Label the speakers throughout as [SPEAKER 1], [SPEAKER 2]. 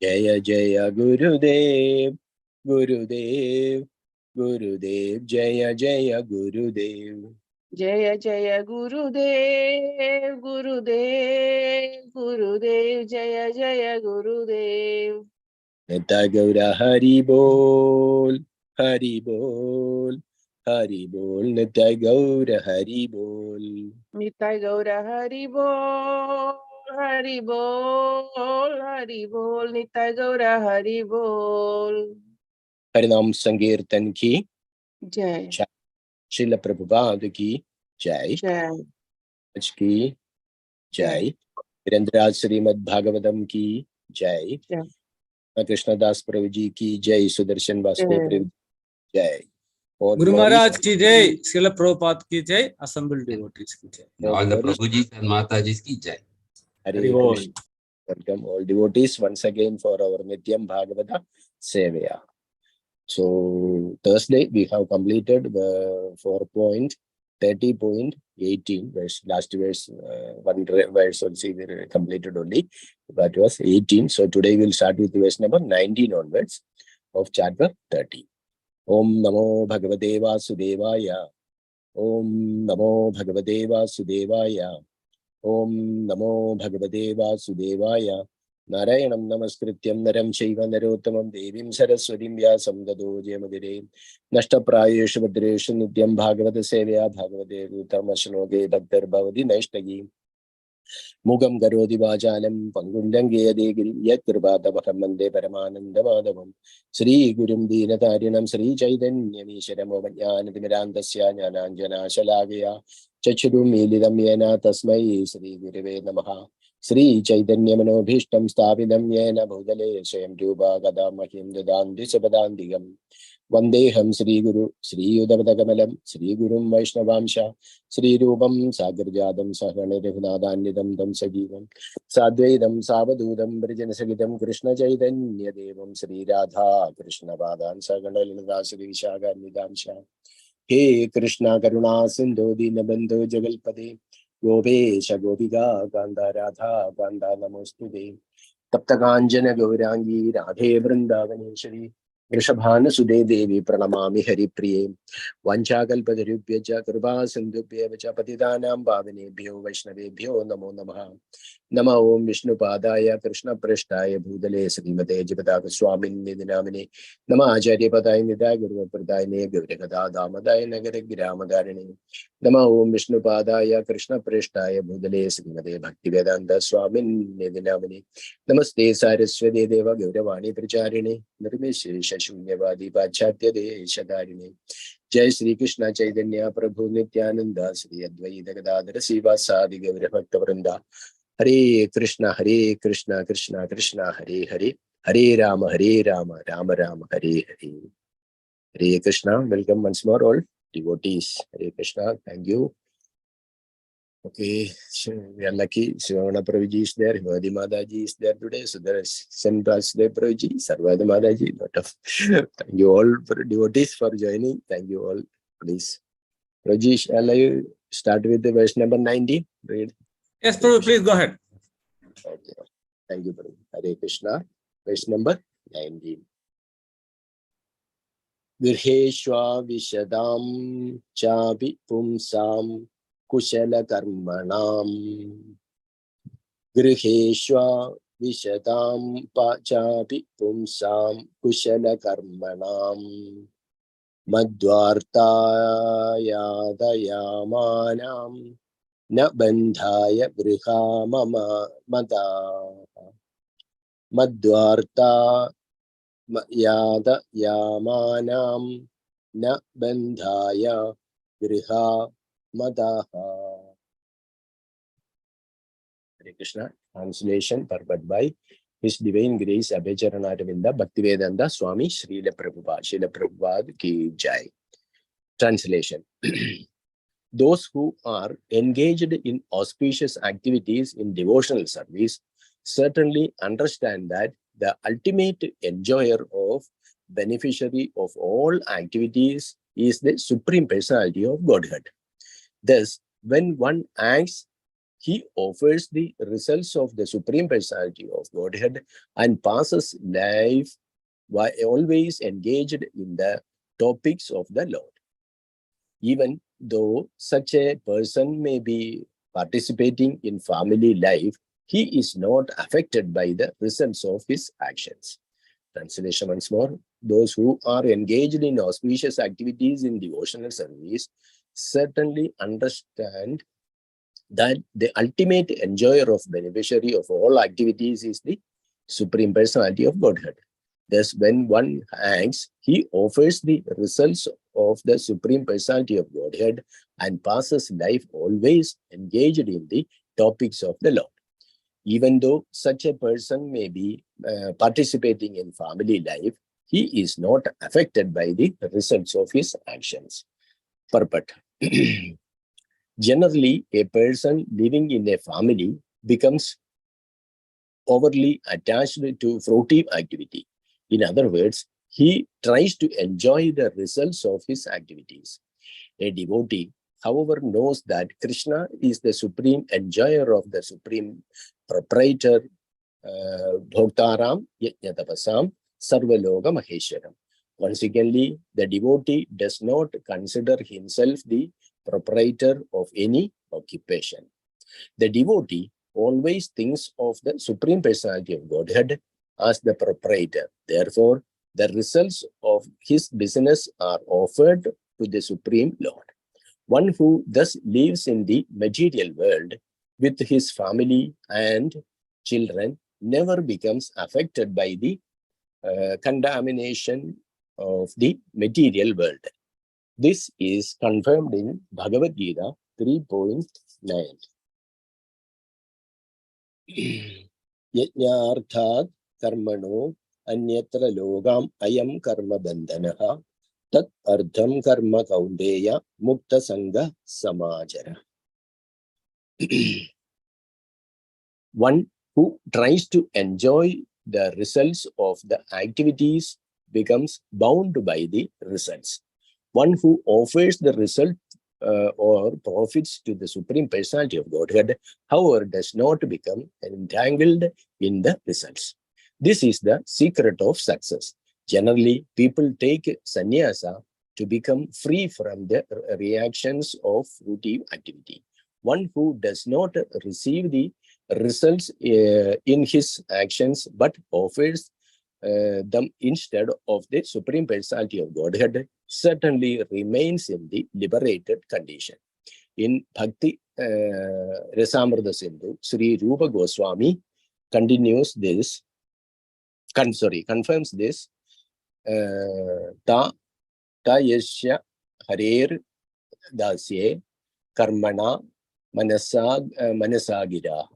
[SPEAKER 1] Jaya Jaya Gurudev, Gurudev, Gurudev, Jaya Jaya Gurudev.
[SPEAKER 2] Jaya Jaya Gurudev, Gurudev, Gurudev, Jaya Jaya Gurudev.
[SPEAKER 1] Nityam Gaura Hari Bol, Hari Bol, Hari Bol, Nityam Gaura Hari Bol.
[SPEAKER 2] Nityam Gaura Hari Bol, Hari Bol, Hari Bol, Nityam Gaura Hari Bol.
[SPEAKER 1] Harinam Sankirtan ki
[SPEAKER 2] Jai.
[SPEAKER 1] Srila Prabhupada ki Jai.
[SPEAKER 2] Jai.
[SPEAKER 1] की जय. वीरेंद्र श्रीमद् भागवतम की जय. कृष्णदास प्रभु जी की जय. सुदर्शन वासुदेव प्रभु जय.
[SPEAKER 3] Guru Maharaj ki jai, Srila Prabhupada ki jai, assembled devotees ki jai.
[SPEAKER 4] All the Prabhuji and Mataji's ki jai.
[SPEAKER 1] Hare Krishna. Welcome all devotees once again for our Nityam Bhagavata Sevaya. So Thursday we have completed the 4.30.18 verse. Last verse, one verse also we completed only. That was 18. So today we'll start with verse number 19 onwards of chapter 30. Om Namo Bhagavate Vasudevaya. Om Namo Bhagavate Vasudevaya. Om Namo Bhagavate Vasudevaya. Narayanam Namaskrityam Naram Shaiva Narottamam Devim Saraswatim Vyasam Tado Jayamadire Nashtaprayeshu Bhadreshu Nityam Bhagavata Sevaya Bhagavate Utamashloke Bhaktar Bhavati Naishtagi Mugam Garodi Vajanam Pangundam Geyadegirim Yat Kripata Vakamande Paramananda Madhavam Sri Gurum Dinatarinam Sri Chaitanyamishram Ovajnana Timirandasya Jnananjana Shalagaya Chachurum Milidam Yena Tasmai Sri Gurave Namaha Sri Chaitanya Manobhishtam Sthavidam Yena Bhudale Swayam Rupa Kadamahim Dadandi Sapadandigam Vandeham Sri Guru Sri Udavadakamalam Sri Gurum Vaishnavamsha Sri Rupam Sagarjadam Sahane Raghunadanidam Dam Sajivam Sadvedam Savadudam Brijanasagidam Krishna Chaitanya Devam Sri Radha Krishna Vadan Saganalada Sri Shaga Nidamsha He Krishna Karuna Sindhu Dinabandhu Jagalpade Gopesha Gopika Ganda Radha Ganda Namostude Taptakanjana Gaurangi Radhe Vrindavaneshwari Vrishabhana Sude Devi Pranamami Hari Priye Vanchakalpatarubhyacha Kripa Sindhubhyevacha Patidanam Bhavanebhyo Vaishnavebhyo Namo Namaha Nama Om Vishnu Padaya Krishna Prashtaya Bhudale Srimate Jivadaka Swamin Nidinamine Nama Acharya Padaya Nidaya Guru Pradayane Gaurakada Damadaya Nagara Giramadharine Nama Om Vishnu Padaya Krishna Prashtaya Bhudale Srimate Bhaktivedanta Swamin Nidinamine Namaste Saraswati Deva Gauravani Pracharine Nirmishesha Shunyavadi Pachatya Deshadharine Jai Sri Krishna Chaitanya Prabhu Nityananda Sri Advaita Gadadhara Sivasadi Gaura Bhakta Vrinda Hare Krishna Krishna Krishna Hare Hare Hare Rama Rama Rama Hare Hare. Hare Krishna. Welcome once more all devotees. Hare Krishna. Thank you. Okay, we are lucky. Sivana Prabhuji is there. Himadi Madaji is there today. So there is Senraj Dev Prabhuji, Sarvada Madaji. Lot of thank you all for devotees for joining. Thank you all. Please, Prabhuji, shall I start with the verse number 90? Read.
[SPEAKER 3] Yes, Prabhu, please go ahead.
[SPEAKER 1] Okay. Thank you, Prabhu. Hare Krishna. Verse number 90. Virheshwa Vishadam Chabi Pumsam Kushala Karmanam Griheshwa Vishadam Pachapi Pumsam Kushala Karmanam Madhvarta Yadayamanam Na Bandhaya Griha Mama Mada Madhvarta Yada Yamanam Na Bandhaya Griha Madaha. Hare Krishna. Translation purport by His Divine Grace Abhacharanavinda Bhaktivedanta Swami Srila Prabhupada. Srila Prabhupada ki jai. Translation. Those who are engaged in auspicious activities in devotional service certainly understand that the ultimate enjoyer of beneficiary of all activities is the Supreme Personality of Godhead. Thus, when one acts, he offers the results of the Supreme Personality of Godhead and passes life while always engaged in the topics of the Lord. Even though such a person may be participating in family life, he is not affected by the results of his actions. Translation once more. Those who are engaged in auspicious activities in devotional service certainly understand that the ultimate enjoyer of beneficiary of all activities is the Supreme Personality of Godhead. Thus, when one acts, he offers the results of the Supreme Personality of Godhead and passes life always engaged in the topics of the Lord. Even though such a person may be participating in family life, he is not affected by the results of his actions. Purport. Generally, a person living in a family becomes overly attached to fruitive activity. In other words, he tries to enjoy the results of his activities. A devotee, however, knows that Krishna is the supreme enjoyer of the supreme proprietor, Bhoktaram Yajnatapasam Sarvaloka Maheshwaram. Consequently, the devotee does not consider himself the proprietor of any occupation. The devotee always thinks of the Supreme Personality of Godhead as the proprietor. Therefore, the results of his business are offered to the Supreme Lord. One who thus lives in the material world with his family and children never becomes affected by the contamination of the material world. This is confirmed in Bhagavad Gita 3.9. Yajnarthat karmano anyatra logam ayam karma bandhanaha tat ardham karma kaundeya mukta sangha samajara. One who tries to enjoy the results of the activities becomes bound by the results. One who offers the result or profits to the Supreme Personality of Godhead, however, does not become entangled in the results. This is the secret of success. Generally, people take sannyasa to become free from the reactions of fruitive activity. One who does not receive the results in his actions but offers them instead of the Supreme Personality of Godhead certainly remains in the liberated condition. In Bhakti Rasamrita Sindhu, Sri Rupa Goswami confirms this. Ta yasya harer dasye karmana manasagira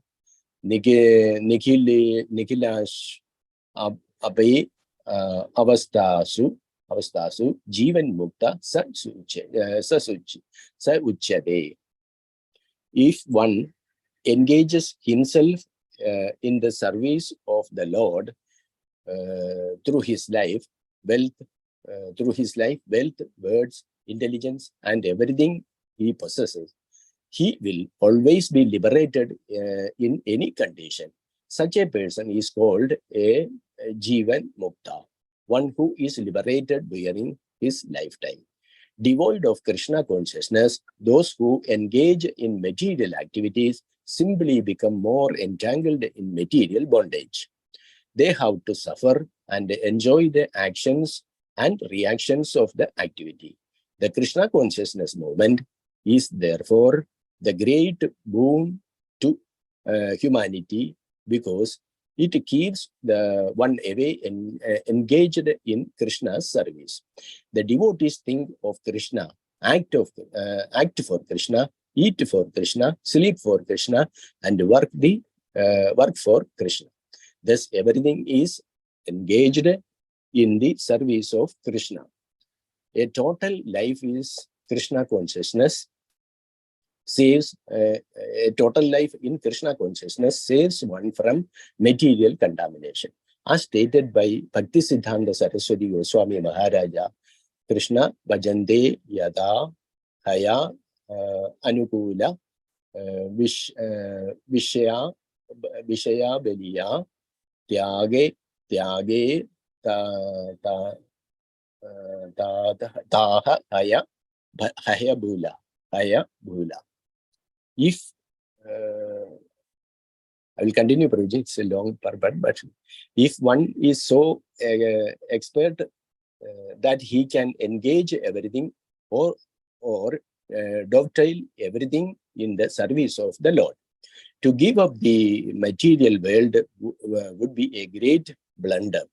[SPEAKER 1] nikhilash abai avastasu jivan mukta sa uchyate. If one engages himself in the service of the Lord through his life, wealth, words, intelligence, and everything he possesses, he will always be liberated in any condition. Such a person is called a Jivan Mukta, one who is liberated during his lifetime. Devoid of Krishna consciousness, those who engage in material activities simply become more entangled in material bondage. They have to suffer and enjoy the actions and reactions of the activity. The Krishna consciousness movement is therefore the great boon to humanity because it keeps the one away and engaged in Krishna's service. The devotees think of Krishna, act for Krishna, eat for Krishna, sleep for Krishna, and work for Krishna. Thus, everything is engaged in the service of Krishna. A total life is Krishna consciousness. A total life in Krishna consciousness saves one from material contamination. As stated by Bhakti Siddhanta Saraswati Goswami Maharaja, Krishna bhajante yada haya anukula Vishaya Beliya Tyage ta ta Taha Haya Bhula. If I will continue, Prabhuji, it's a long purport, but if one is so expert that he can engage everything or dovetail everything in the service of the Lord, to give up the material world would be a great blunder.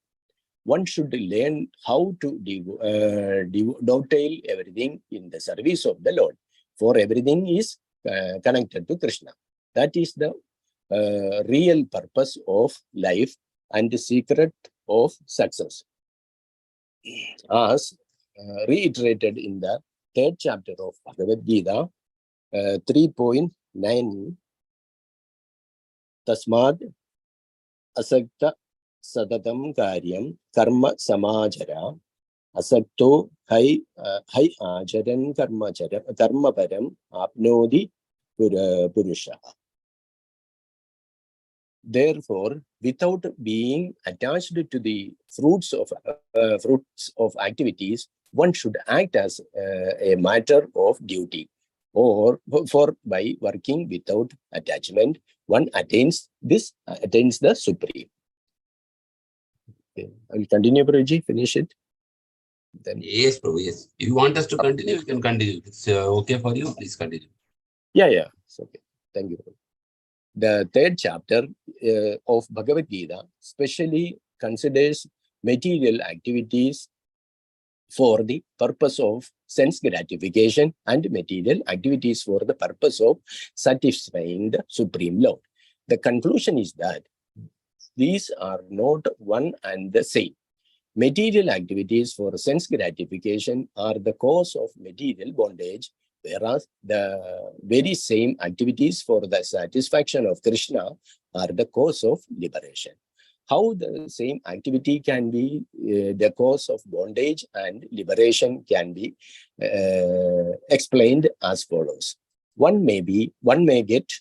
[SPEAKER 1] One should learn how to dovetail everything in the service of the Lord, for everything is connected to Krishna. That is the real purpose of life and the secret of success. As reiterated in the 3rd chapter of Bhagavad Gita, 3.9, Tasmad Asakta Sadatam Karyam Karma Samajara Asakto Hai Ajaran Karma Param Apnodi Purusha. Therefore, without being attached to the fruits of activities, one should act as a matter of duty, or by working without attachment, one attains the supreme. Okay. I will continue, Prabhuji. Finish it. Then.
[SPEAKER 4] Yes, Prabhu. Yes. If you want us to continue, you can continue. It's okay for you. Please continue.
[SPEAKER 1] Yeah. It's okay. Thank you. The 3rd chapter of Bhagavad Gita specially considers material activities for the purpose of sense gratification and material activities for the purpose of satisfying the Supreme Lord. The conclusion is that these are not one and the same. Material activities for sense gratification are the cause of material bondage, whereas the very same activities for the satisfaction of Krishna are the cause of liberation. How the same activity can be the cause of bondage and liberation can be explained as follows. One may get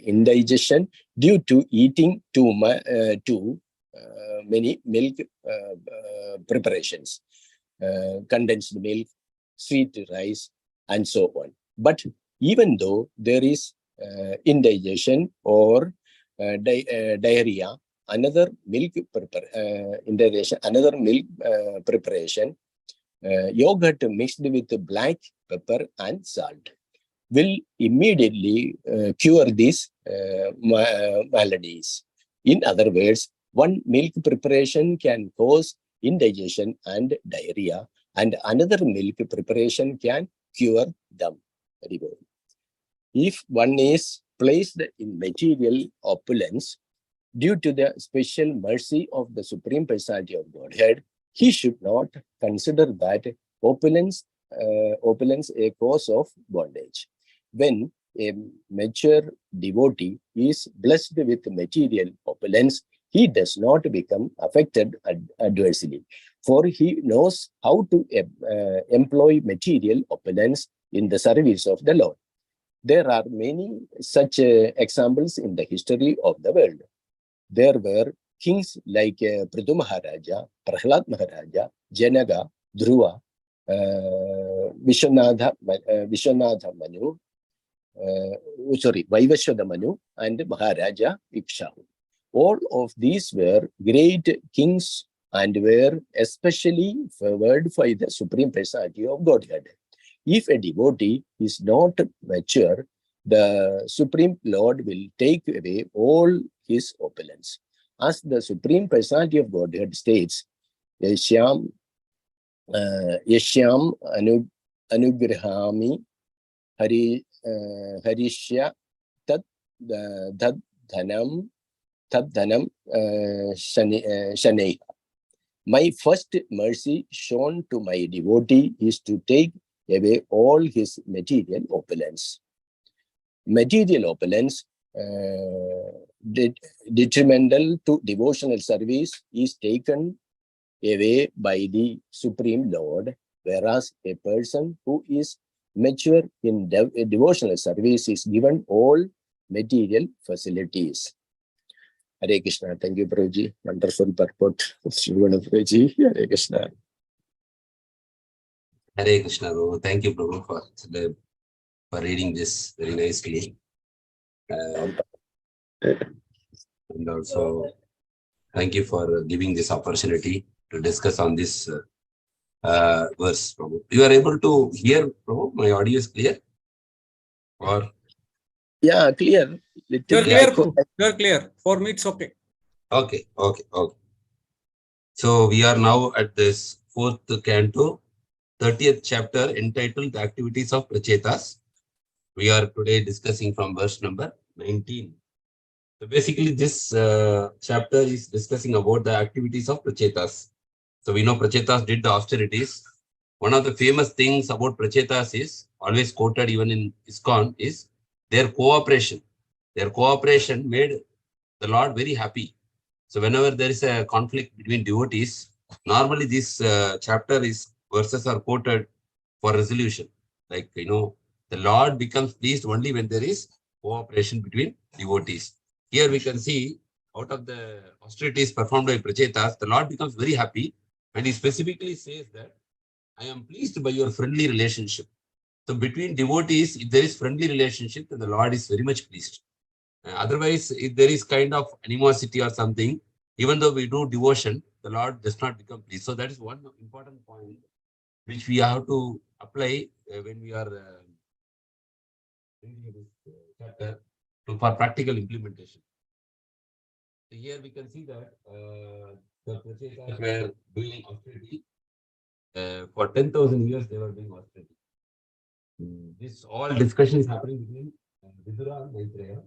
[SPEAKER 1] indigestion due to eating too many milk preparations, condensed milk, sweet rice, and so on. But even though there is indigestion or diarrhea, another milk preparation, yogurt mixed with black pepper and salt will immediately cure these maladies. In other words, one milk preparation can cause indigestion and diarrhea, and another milk preparation can cure them. If one is placed in material opulence due to the special mercy of the Supreme Personality of Godhead, he should not consider that opulence a cause of bondage. When a mature devotee is blessed with material opulence, he does not become affected adversely, for he knows how to employ material opulence in the service of the Lord. There are many such examples in the history of the world. There were kings like Prithu Maharaja, Prahlad Maharaja, Janaka, Dhruva, Vishwanatha Manu, Vaivashwada Manu, and Maharaja Ikshahu. All of these were great kings and were especially favored by the Supreme Personality of Godhead. If a devotee is not mature, the Supreme Lord will take away all his opulence. As the Supreme Personality of Godhead states, Yashyam Anugrahami Harishya Tad Dhanam Shaneha. My first mercy shown to my devotee is to take away all his material opulence. Material opulence detrimental to devotional service is taken away by the Supreme Lord, whereas a person who is mature in devotional service is given all material facilities. Hare Krishna. Thank you, Prabhuji. Wonderful purport. Prabhuji. Hare Krishna.
[SPEAKER 4] Hare Krishna, Prabhu. Thank you, Prabhu, for reading this very nicely. And also, thank you for giving this opportunity to discuss on this verse, Prabhu. You are able to hear, Prabhu? My audio is clear? Or?
[SPEAKER 1] Yeah, clear.
[SPEAKER 3] You're clear, Prabhu. You're clear. For me, it's okay.
[SPEAKER 4] Okay. So we are now at this 4th canto, 30th chapter, entitled The Activities of Prachetas. We are today discussing from verse number 19. So basically, this chapter is discussing about the activities of Prachetas. So we know Prachetas did the austerities. One of the famous things about Prachetas is, always quoted even in ISKCON, is their cooperation. Their cooperation made the Lord very happy. So whenever there is a conflict between devotees, normally this verses are quoted for resolution. Like, the Lord becomes pleased only when there is cooperation between devotees. Here we can see, out of the austerities performed by Prachetas, the Lord becomes very happy, and he specifically says that, I am pleased by your friendly relationship. So between devotees, if there is friendly relationship, then the Lord is very much pleased. Otherwise, if there is kind of animosity or something, even though we do devotion, the Lord does not become pleased. So that is one important point which we have to apply when we are reading this chapter for practical implementation. So here we can see that the Prachetas were doing austerity. For 10,000 years, they were doing austerity. This all discussion is happening between Vidura and Maitreya.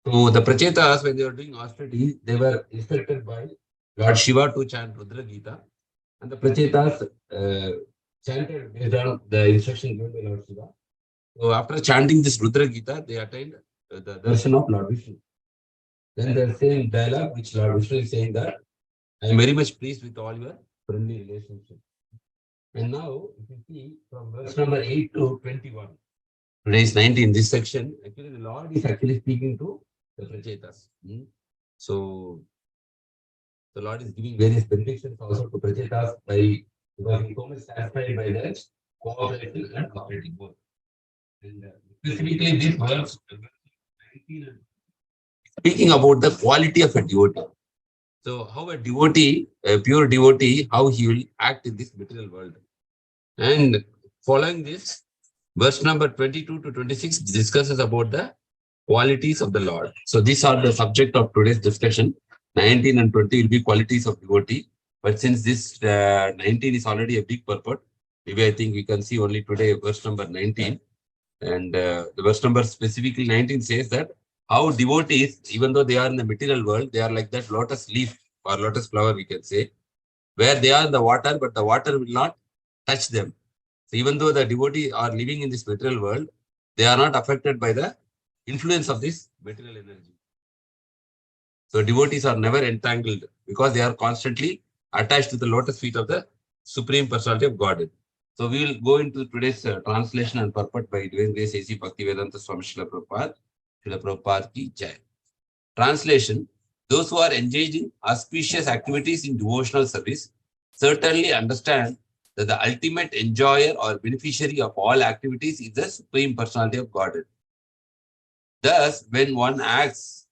[SPEAKER 4] So the Prachetas, when they were doing austerity, they were instructed by Lord Shiva to chant Rudra Gita. And the Prachetas chanted based on the instruction given by Lord Shiva. So after chanting this Rudra Gita, they attained the darshan of Lord Vishnu. Then the same dialogue which Lord Vishnu is saying that, I am very much pleased with all your friendly relationship. And now, if you see from verse number 8 to 21, today is 19, this section, actually the Lord is actually speaking to the Prachetas. So the Lord is giving various benedictions also to Prachetas because he is so much satisfied by their cooperation and operating work. And specifically this verse, 19, speaking about the quality of a devotee. So how a devotee, a pure devotee, how he will act in this material world. And following this, verse number 22 to 26 discusses about the qualities of the Lord. So these are the subject of today's discussion. 19 and 20 will be qualities of devotee. But since this 19 is already a big purport, maybe I think we can see only today verse number 19. And the verse number specifically 19 says that how devotees, even though they are in the material world, they are like that lotus leaf or lotus flower, we can say, where they are in the water, but the water will not touch them. So even though the devotees are living in this material world, they are not affected by the influence of this material energy. So devotees are never entangled because they are constantly attached to the lotus feet of the Supreme Personality of Godhead. So we will go into today's translation and purport by doing this A.C. Bhaktivedanta Swami Srila Prabhupada. Srila Prabhupada ki jai. Translation: those who are engaged in auspicious activities in devotional service certainly understand that the ultimate enjoyer or beneficiary of all activities is the Supreme Personality of Godhead. Thus, when one acts,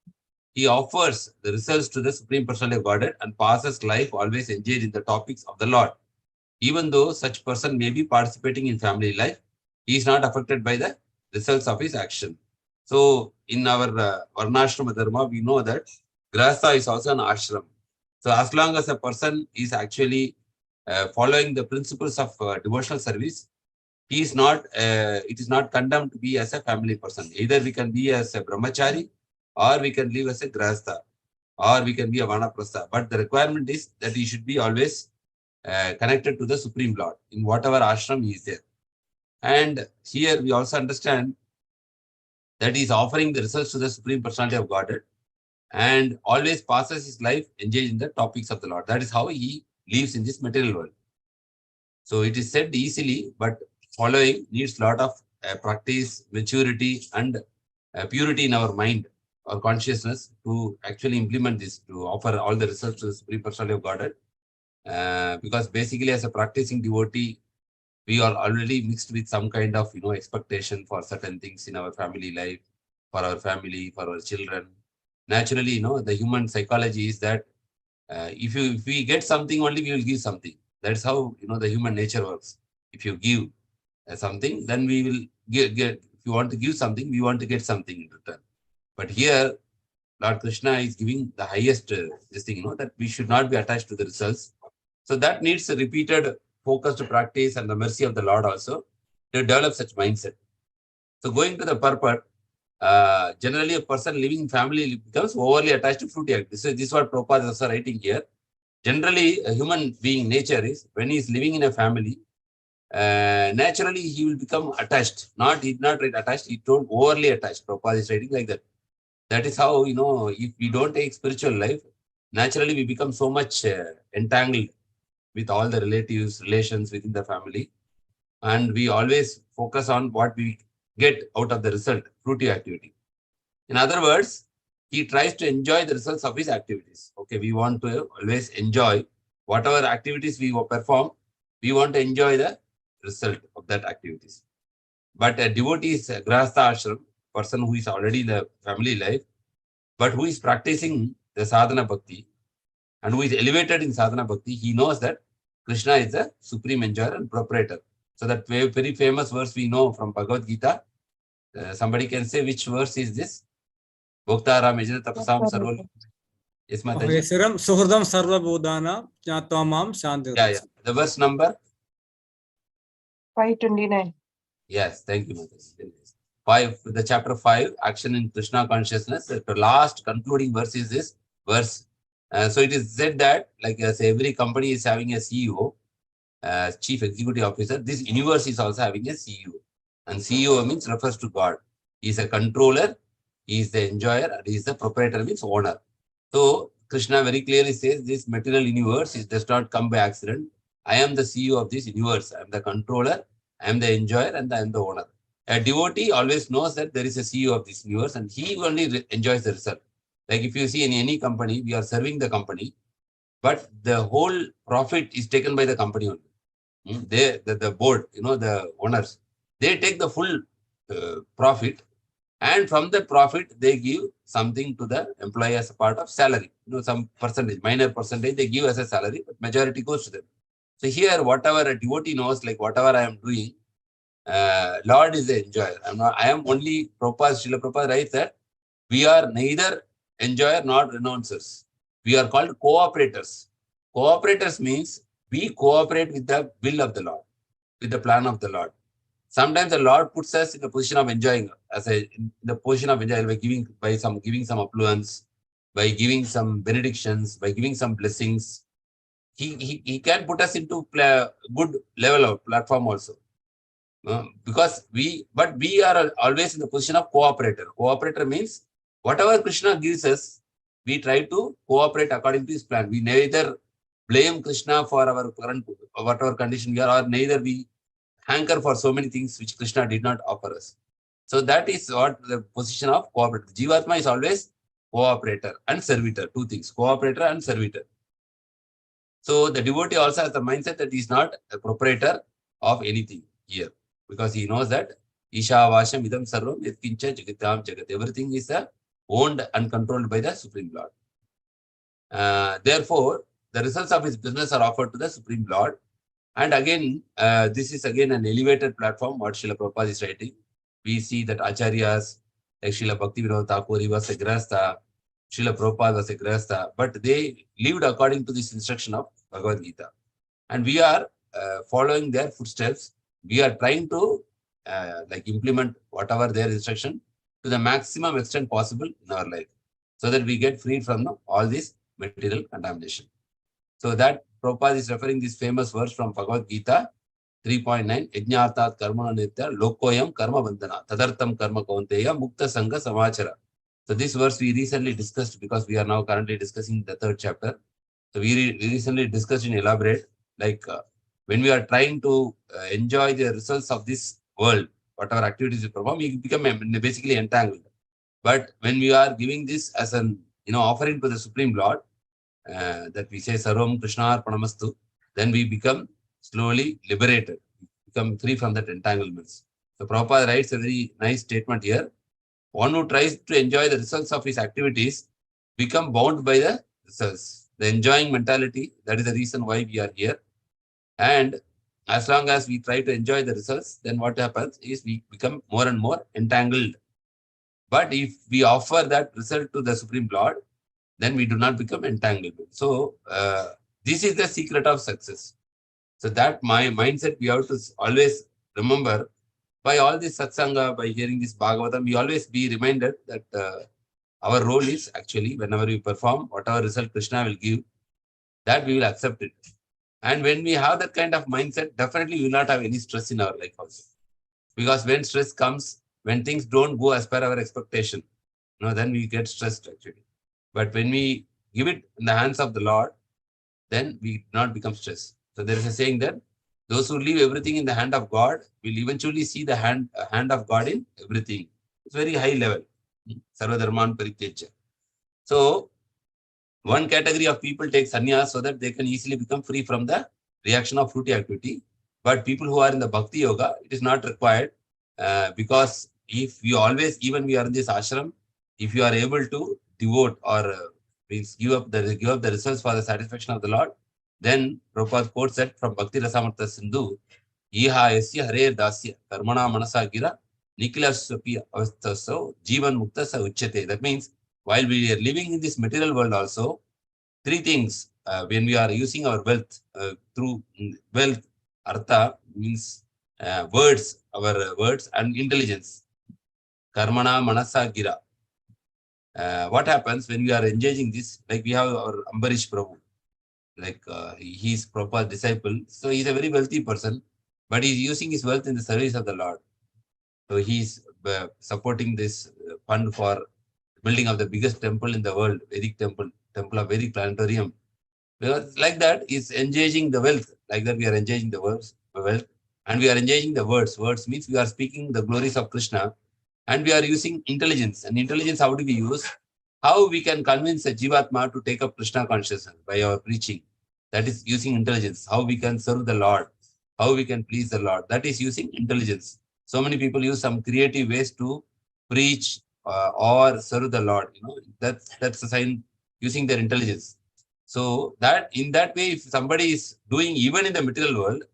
[SPEAKER 4] he offers the results to the Supreme Personality of Godhead and passes life always engaged in the topics of the Lord. Even though such person may be participating in family life, he is not affected by the results of his action. So, in our Varnashrama Dharma, we know that Grahastha is also an ashram. So, as long as a person is actually following the principles of devotional service, he is not. It is not condemned to be as a family person. Either we can be as a brahmachari, or we can live as a grahastha, or we can be a vanaprastha. But the requirement is that he should be always connected to the Supreme Lord in whatever ashram he is there. And here we also understand that he is offering the results to the Supreme Personality of Godhead. and always passes his life engaged in the topics of the Lord. That is how he lives in this material world. So it is said easily, but following needs a lot of practice, maturity, and purity in our mind or consciousness to actually implement this, to offer all the results to the Supreme Personality of Godhead. Because basically, as a practicing devotee, we are already mixed with some kind of expectation for certain things in our family life, for our family, for our children. Naturally, the human psychology is that if we get something only, we will give something. That's how the human nature works. If you give something, then we will get. If you want to give something, we want to get something in return. But here, Lord Krishna is giving the highest this thing, that we should not be attached to the results. So that needs a repeated focused practice and the mercy of the Lord also to develop such mindset. So going to the purport, generally a person living in family becomes overly attached to fruity activities. So this is what Prabhupada is also writing here. Generally, a human being nature is when he is living in a family, naturally he will become attached. He's not right attached, he don't overly attached. Prabhupada is writing like that. That is how, if we don't take spiritual life, naturally we become so much entangled with all the relatives, relations within the family. And we always focus on what we get out of the result, fruity activity. In other words, he tries to enjoy the results of his activities. Okay, we want to always enjoy whatever activities we perform, we want to enjoy the result of that activities. But a devotee is a grahastha ashram, person who is already in the family life, but who is practicing the sadhana bhakti and who is elevated in sadhana bhakti, he knows that Krishna is the supreme enjoyer and proprietor. So that very famous verse we know from Bhagavad Gita. Somebody can say which verse is this? Bhoktaram Ejana Tapasam Sarval. Yes, Mataji.
[SPEAKER 3] Avesiram Suhrdam Sarva Bodhana Jnatvamam Shanti.
[SPEAKER 4] Yeah. The verse number?
[SPEAKER 2] 529.
[SPEAKER 4] Yes, thank you, Mataji. 5, the chapter 5, action in Krishna consciousness. The last concluding verse is this verse. So it is said that, like as every company is having a CEO, chief executive officer, this universe is also having a CEO. And CEO means refers to God. He is a controller, he is the enjoyer, and he is the proprietor, means owner. So Krishna very clearly says this material universe does not come by accident. I am the CEO of this universe. I am the controller, I am the enjoyer, and I am the owner. A devotee always knows that there is a CEO of this universe and he only enjoys the result. Like if you see in any company, we are serving the company, but the whole profit is taken by the company only. The board, the owners, they take the full profit, and from the profit, they give something to the employee as a part of salary. Some percentage, minor percentage, they give as a salary, but majority goes to them. So here, whatever a devotee knows, like whatever I am doing, Lord is the enjoyer. I am only Srila Prabhupada writes that we are neither enjoyer nor renouncers. We are called cooperators. Cooperators means we cooperate with the will of the Lord, with the plan of the Lord. Sometimes the Lord puts us in the position of enjoying, in the position of enjoying by giving some affluence, by giving some benedictions, by giving some blessings. He can put us into good level of platform also. Because we are always in the position of cooperator. Cooperator means whatever Krishna gives us, we try to cooperate according to his plan. We neither blame Krishna for our current whatever condition we are, or neither we hanker for so many things which Krishna did not offer us. So that is what the position of cooperator. Jivatma is always cooperator and servitor. Two things, cooperator and servitor. So the devotee also has the mindset that he is not a proprietor of anything here, because he knows that Isha Vasham Idam Sarvam Yatkincha Jagatam Jagat. Everything is owned and controlled by the Supreme Lord. Therefore, the results of his business are offered to the Supreme Lord. And again, this is again an elevated platform, what Srila Prabhupada is writing. We see that Acharyas, like Srila Bhaktivinoda Thakur, he was a grahastha, Srila Prabhupada was a grahastha, but they lived according to this instruction of Bhagavad Gita. And we are following their footsteps. We are trying to implement whatever their instruction to the maximum extent possible in our life, so that we get free from all this material contamination. So that Prabhupada is referring this famous verse from Bhagavad Gita 3.9, Yajnartat karmana nitya lokoyam karma bandhana tadartam karma kaunteya mukta sangha samachara. So this verse we recently discussed because we are now currently discussing the third chapter. So we recently discussed in elaborate, like when we are trying to enjoy the results of this world, whatever activities we perform, we become basically entangled. But when we are giving this as an offering to the Supreme Lord, that we say Sarvam Krishna Arpanamastu, then we become slowly liberated, become free from that entanglements. So Prabhupada writes a very nice statement here. One who tries to enjoy the results of his activities become bound by the results. The enjoying mentality, that is the reason why we are here. And as long as we try to enjoy the results, then what happens is we become more and more entangled. But if we offer that result to the Supreme Lord, then we do not become entangled. So this is the secret of success. So that my mindset we have to always remember. By all this satsanga, by hearing this Bhagavatam, we always be reminded that our role is actually whenever we perform, whatever result Krishna will give, that we will accept it. And when we have that kind of mindset, definitely we will not have any stress in our life also. Because when stress comes, when things don't go as per our expectation, then we get stressed actually. But when we give it in the hands of the Lord, then we do not become stressed. So there is a saying that those who leave everything in the hand of God will eventually see the hand of God in everything. It's very high level. Sarva Dharman Parityaja. So one category of people take sannyas so that they can easily become free from the reaction of fruity activity. But people who are in the bhakti yoga, it is not required because if you always, even we are in this ashram, if you are able to devote or give up the results for the satisfaction of the Lord, then Prabhupada quotes that from Bhakti Rasamrta Sindhu, Iha yasya hare dasya karmana manasa gira nikila avastaso jivan mukta sa uchyate. That means while we are living in this material world also, three things when we are using our wealth through wealth, artha means words, our words and intelligence. Karmana manasa gira. What happens when we are engaging this? Like we have our Ambarish Prabhu, like he is Prabhupada's disciple. So he is a very wealthy person, but he is using his wealth in the service of the Lord. So he is supporting this fund for building of the biggest temple in the world, Vedic temple of Vedic planetarium. Because like that is engaging the wealth. Like that we are engaging the wealth, and we are engaging the words. Words means we are speaking the glories of Krishna, and we are using intelligence. And intelligence, how do we use? How we can convince a Jivatma to take up Krishna consciousness by our preaching. That is using intelligence. How we can serve the Lord. How we can please the Lord. That is using intelligence. So many people use some creative ways to preach or serve the Lord. That's a sign using their intelligence. So that in that way, if somebody is doing even in the material world,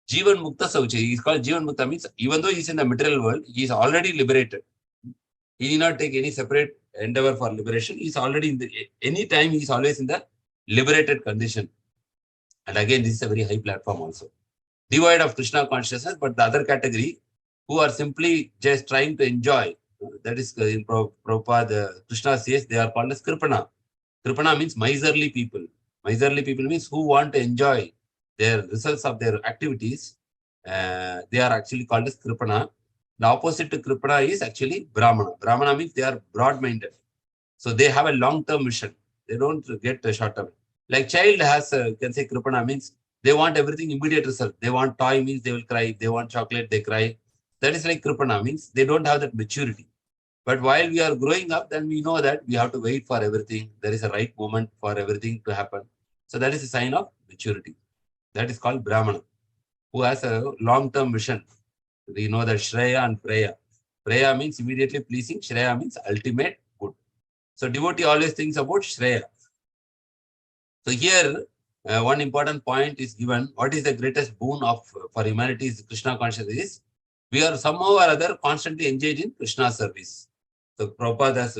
[SPEAKER 4] Jivan Mukta Saucha, he is called Jivan Mukta, means even though he is in the material world, he is already liberated. He need not take any separate endeavor for liberation. He is already in the, any time he is always in the liberated condition. And again, this is a very high platform also. Devoid of Krishna consciousness, but the other category who are simply just trying to enjoy, that is in Prabhupada, Krishna says they are called as Kripana. Kripana means miserly people. Miserly people means who want to enjoy their results of their activities. They are actually called as Kripana. The opposite to Kripana is actually Brahmana. Brahmana means they are broad-minded. So they have a long-term vision. They don't get a short-term. Like child has, can say Kripana means they want everything immediate result. They want toy means they will cry. They want chocolate, they cry. That is like Kripana means they don't have that maturity. But while we are growing up, then we know that we have to wait for everything. There is a right moment for everything to happen. So that is a sign of maturity. That is called Brahmana, who has a long-term vision. We know that Shreya and Preya. Preya means immediately pleasing. Shreya means ultimate good. So devotee always thinks about Shreya. So here, one important point is given. What is the greatest boon for humanity is Krishna consciousness is we are somehow or other constantly engaged in Krishna service. So Prabhupada has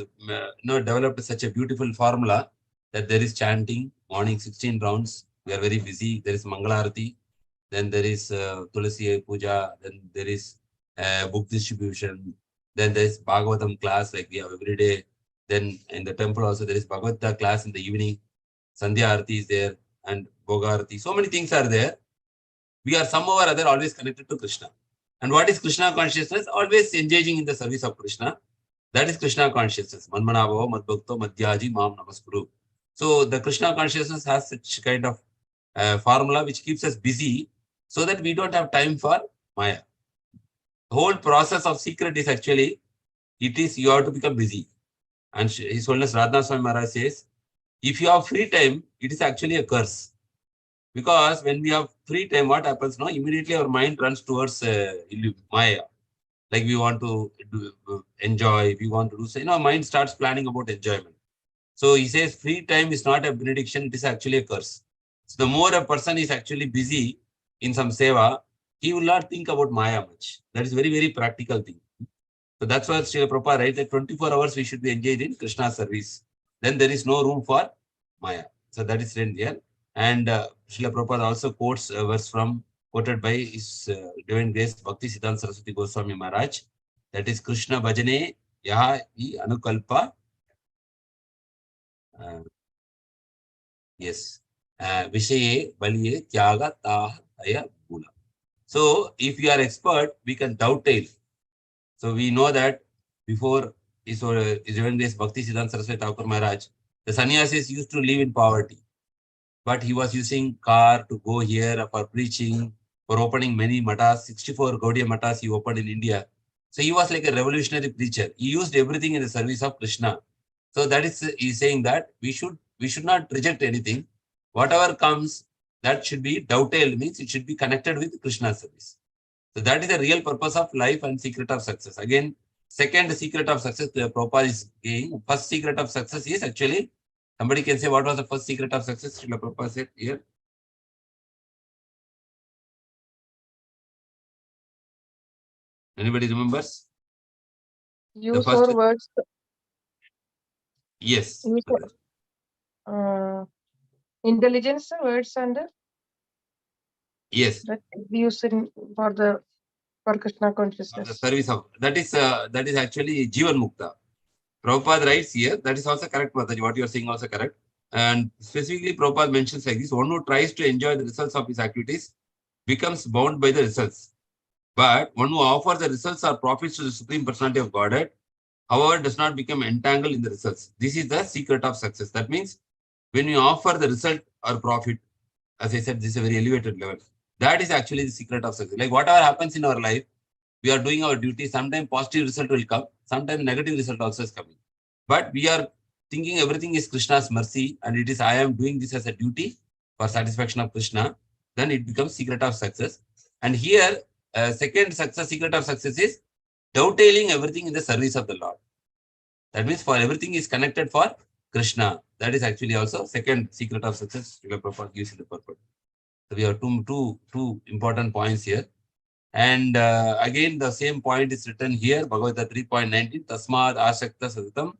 [SPEAKER 4] developed such a beautiful formula that there is chanting, morning 16 rounds. We are very busy. There is Mangalarati. Then there is Tulasi Puja. Then there is book distribution. Then there is Bhagavatam class like we have every day. Then in the temple also there is Bhagavata class in the evening. Sandhya Arati is there and Bhogarati. So many things are there. We are somehow or other always connected to Krishna. And what is Krishna consciousness? Always engaging in the service of Krishna. That is Krishna consciousness. Manmanabhava madbhakto madhyaji mam namaskuru. So the Krishna consciousness has such kind of formula which keeps us busy so that we don't have time for Maya. The whole process of secret is actually, it is you have to become busy. And His Holiness Radha Swami Maharaj says, if you have free time, it is actually a curse. Because when we have free time, what happens now? Immediately our mind runs towards Maya. Like we want to enjoy, we want to do so. Mind starts planning about enjoyment. So he says free time is not a benediction, it is actually a curse. So the more a person is actually busy in some seva, he will not think about Maya much. That is very, very practical thing. So that's why Srila Prabhupada writes that 24 hours we should be engaged in Krishna service. Then there is no room for Maya. So that is written here. And Srila Prabhupada also quotes a verse quoted by His Divine Grace Bhakti Siddhanta Saraswati Goswami Maharaj. That is Krishna Bhajane Yaha I Anukalpa. Yes. Vishaye Baliye Tyaga Taha Aya Bula. So if you are expert, we can dovetail. So we know that before His Divine Grace Bhakti Siddhanta Saraswati Thakur Maharaj, the sannyasis used to live in poverty. But he was using car to go here for preaching, for opening many matas, 64 Gaudiya matas he opened in India. So he was like a revolutionary preacher. He used everything in the service of Krishna. So that is, he's saying that we should not reject anything. Whatever comes, that should be dovetailed, means it should be connected with Krishna service. So that is the real purpose of life and secret of success. Again, second secret of success, the Prabhupada is saying. First secret of success is actually, somebody can say what was the first secret of success? Srila Prabhupada said here. Anybody remembers?
[SPEAKER 2] Use
[SPEAKER 4] first-
[SPEAKER 2] or words.
[SPEAKER 4] Yes.
[SPEAKER 2] Use intelligence words and
[SPEAKER 4] Yes.
[SPEAKER 2] that use in for Krishna consciousness.
[SPEAKER 4] The service of that is actually Jivan Mukta. Prabhupada writes here, that is also correct, Mataji. What you are saying also correct. And specifically, Prabhupada mentions like this: one who tries to enjoy the results of his activities becomes bound by the results. But one who offers the results or profits to the Supreme Personality of Godhead, however, does not become entangled in the results. This is the secret of success. That means when you offer the result or profit, as I said, this is a very elevated level. That is actually the secret of success. Like whatever happens in our life, we are doing our duty. Sometimes positive result will come. Sometimes negative result also is coming. But we are thinking everything is Krishna's mercy and it is I am doing this as a duty for satisfaction of Krishna. Then it becomes secret of success. And here, second secret of success is dovetailing everything in the service of the Lord. That means for everything is connected for Krishna. That is actually also second secret of success. Srila Prabhupada gives in the purport. So we have two important points here. And again, the same point is written here, Bhagavata 3.19, Tasmad Ashakta Sadatam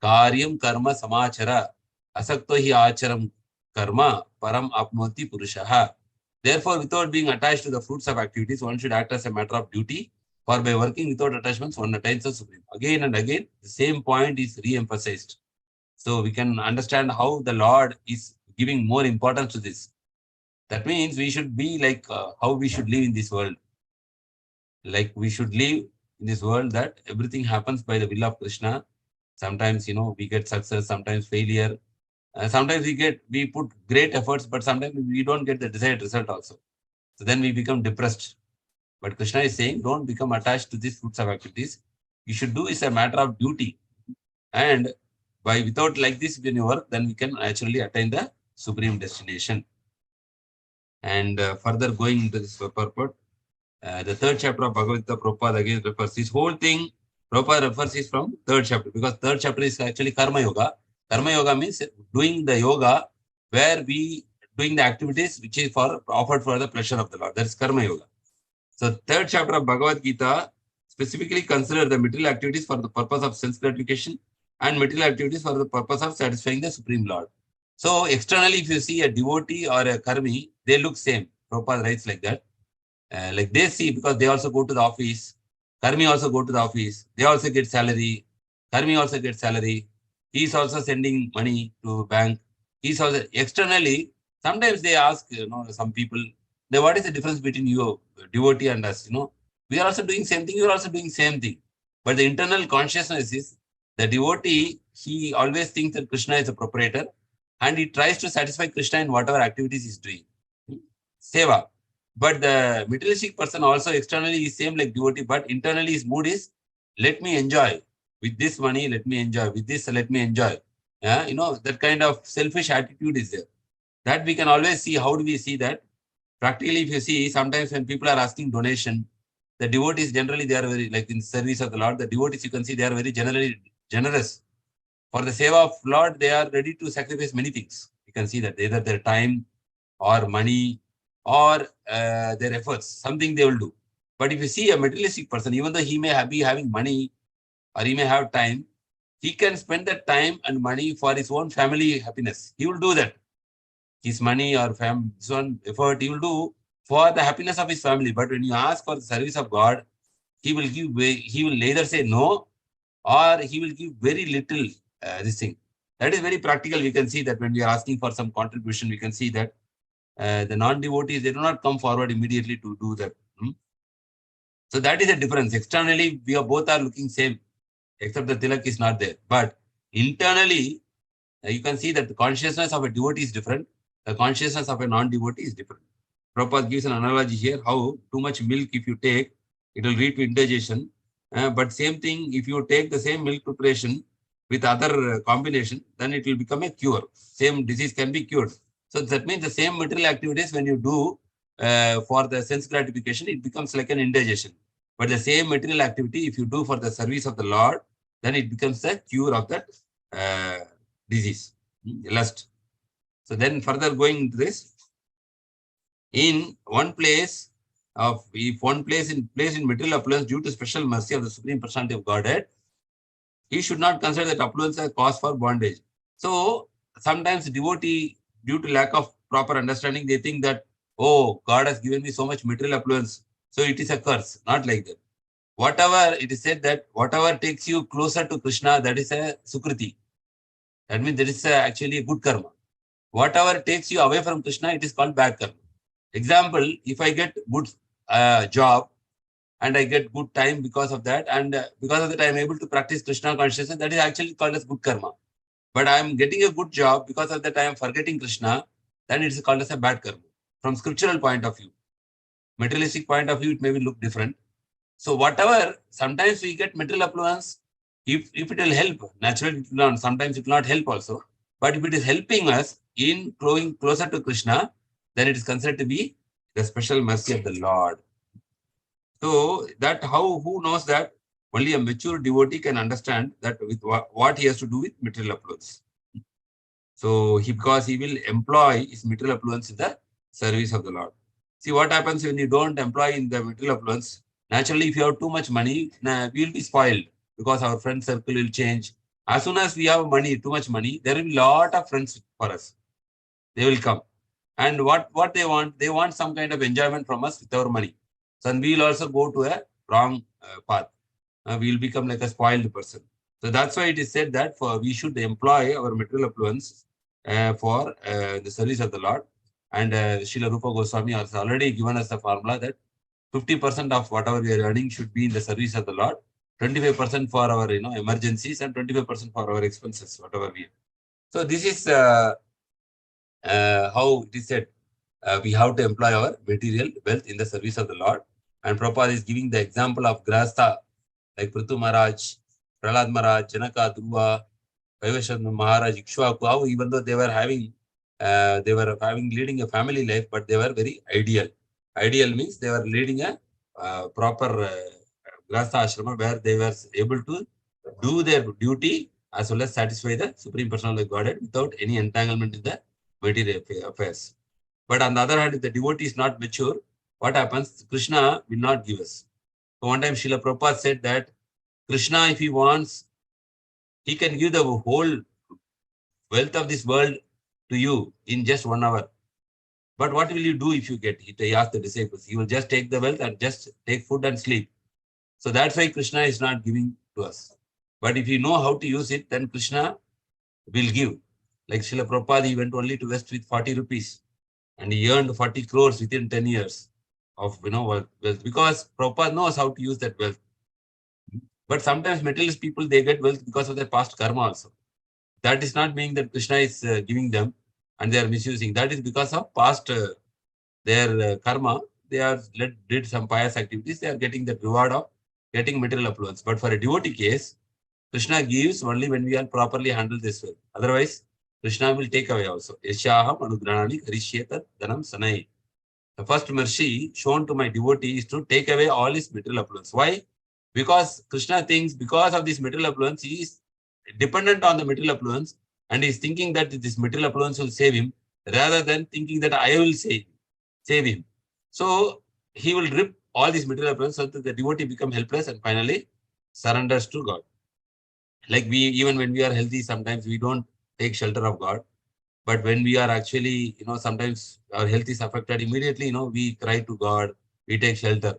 [SPEAKER 4] Karyam Karma Samachara Asakto Hi Acharam Karma Param Apnoti Purushaha. Therefore, without being attached to the fruits of activities, one should act as a matter of duty, for by working without attachments, one attains the Supreme. Again and again, the same point is re-emphasized. So we can understand how the Lord is giving more importance to this. That means we should be like how we should live in this world. Like we should live in this world that everything happens by the will of Krishna. Sometimes, we get success, sometimes failure. Sometimes we put great efforts, but sometimes we don't get the desired result also. So then we become depressed. But Krishna is saying, don't become attached to these fruits of activities. You should do is a matter of duty. And without like this, when you work, then we can actually attain the supreme destination. And further going into this purport, the third chapter of Bhagavata, Prabhupada again refers. This whole thing, Prabhupada refers is from third chapter, because third chapter is actually Karma Yoga. Karma Yoga means doing the yoga where we doing the activities which is offered for the pleasure of the Lord. That is Karma Yoga. So third chapter of Bhagavad Gita specifically consider the material activities for the purpose of sense gratification and material activities for the purpose of satisfying the Supreme Lord. So externally, if you see a devotee or a karmi, they look same. Prabhupada writes like that. Like they see, because they also go to the office. Karmi also go to the office. They also get salary. Karmi also gets salary. He's also sending money to bank. He's also externally. Sometimes they ask, some people, what is the difference between you, devotee, and us? We are also doing same thing. You are also doing same thing. But the internal consciousness is the devotee, he always thinks that Krishna is a proprietor and he tries to satisfy Krishna in whatever activities he's doing. Seva. But the materialistic person also externally is same like devotee, but internally his mood is, let me enjoy. With this money, let me enjoy. With this, let me enjoy. Yeah, that kind of selfish attitude is there. That we can always see. How do we see that? Practically, if you see, sometimes when people are asking donation, the devotees generally, they are very, like in service of the Lord, the devotees, you can see, they are very generally generous. For the seva of Lord, they are ready to sacrifice many things. You can see that either their time or money or their efforts, something they will do. But if you see a materialistic person, even though he may be having money or he may have time, he can spend that time and money for his own family happiness. He will do that. His money or his own effort, he will do for the happiness of his family. But when you ask for the service of God, he will neither say no or he will give very little this thing. That is very practical. We can see that when we are asking for some contribution, we can see that the non-devotees, they do not come forward immediately to do that. So that is the difference. Externally, we are both are looking same, except the tilak is not there. But internally, you can see that the consciousness of a devotee is different. The consciousness of a non-devotee is different. Prabhupada gives an analogy here, how too much milk, if you take, it will lead to indigestion. But same thing, if you take the same milk preparation with other combination, then it will become a cure. Same disease can be cured. So that means the same material activities, when you do for the sense gratification, it becomes like an indigestion. But the same material activity, if you do for the service of the Lord, then it becomes the cure of that disease, lust. So then further going into this, in one place of, if one place in material affluence due to special mercy of the Supreme Personality of Godhead, he should not consider that affluence as cause for bondage. So sometimes devotee, due to lack of proper understanding, they think that, oh, God has given me so much material affluence, so it is a curse. Not like that. Whatever, it is said that whatever takes you closer to Krishna, that is a sukriti. That means that is actually a good karma. Whatever takes you away from Krishna, it is called bad karma. Example, if I get good job and I get good time because of that, and because of that I am able to practice Krishna consciousness, that is actually called as good karma. But I am getting a good job, because of that I am forgetting Krishna, then it is called as a bad karma. From scriptural point of view, materialistic point of view, it may be look different. So whatever, sometimes we get material affluence, if it will help, naturally it will not, sometimes it will not help also. But if it is helping us in growing closer to Krishna, then it is considered to be the special mercy of the Lord. So that who knows that? Only a mature devotee can understand that with what he has to do with material affluence. So because he will employ his material affluence in the service of the Lord. See what happens when you don't employ in the material affluence. Naturally, if you have too much money, we will be spoiled because our friend circle will change. As soon as we have money, too much money, there will be a lot of friends for us. They will come. And what they want some kind of enjoyment from us with our money. So we will also go to a wrong path. We will become like a spoiled person. So that's why it is said that we should employ our material affluence for the service of the Lord. And Srila Rupa Goswami has already given us the formula that 50% of whatever we are earning should be in the service of the Lord, 25% for our emergencies, and 25% for our expenses, whatever we have. So this is how it is said. We have to employ our material wealth in the service of the Lord. And Prabhupada is giving the example of Grahastha, like Prithu Maharaj, Prahlad Maharaj, Janaka, Dhruva, Vaivashana Maharaj, Ikshvaku, how even though they were leading a family life, but they were very ideal. Ideal means they were leading a proper Grahastha ashrama where they were able to do their duty as well as satisfy the Supreme Personality of Godhead without any entanglement in the material affairs. But on the other hand, if the devotee is not mature, what happens? Krishna will not give us. So one time Srila Prabhupada said that Krishna, if he wants, he can give the whole wealth of this world to you in just 1 hour. But what will you do if you get it? He asked the disciples. He will just take the wealth and just take food and sleep. So that's why Krishna is not giving to us. But if you know how to use it, then Krishna will give. Like Srila Prabhupada, he went only to West with 40 rupees. And he earned 40 crores within 10 years of wealth, because Prabhupada knows how to use that wealth. But sometimes materialist people, they get wealth because of their past karma also. That is not meaning that Krishna is giving them and they are misusing. That is because of past their karma. They are did some pious activities. They are getting the reward of getting material affluence. But for a devotee case, Krishna gives only when we are properly handle this way. Otherwise, Krishna will take away also. Yashaham anugranani karishyeta dhanam sanai. The first mercy shown to my devotee is to take away all his material affluence. Why? Because Krishna thinks because of this material affluence, he is dependent on the material affluence and he is thinking that this material affluence will save him rather than thinking that I will save him. So he will rip all these material affluence so that the devotee become helpless and finally surrenders to God. Like even when we are healthy, sometimes we don't take shelter of God. But when we are actually, sometimes our health is affected immediately, we cry to God, we take shelter.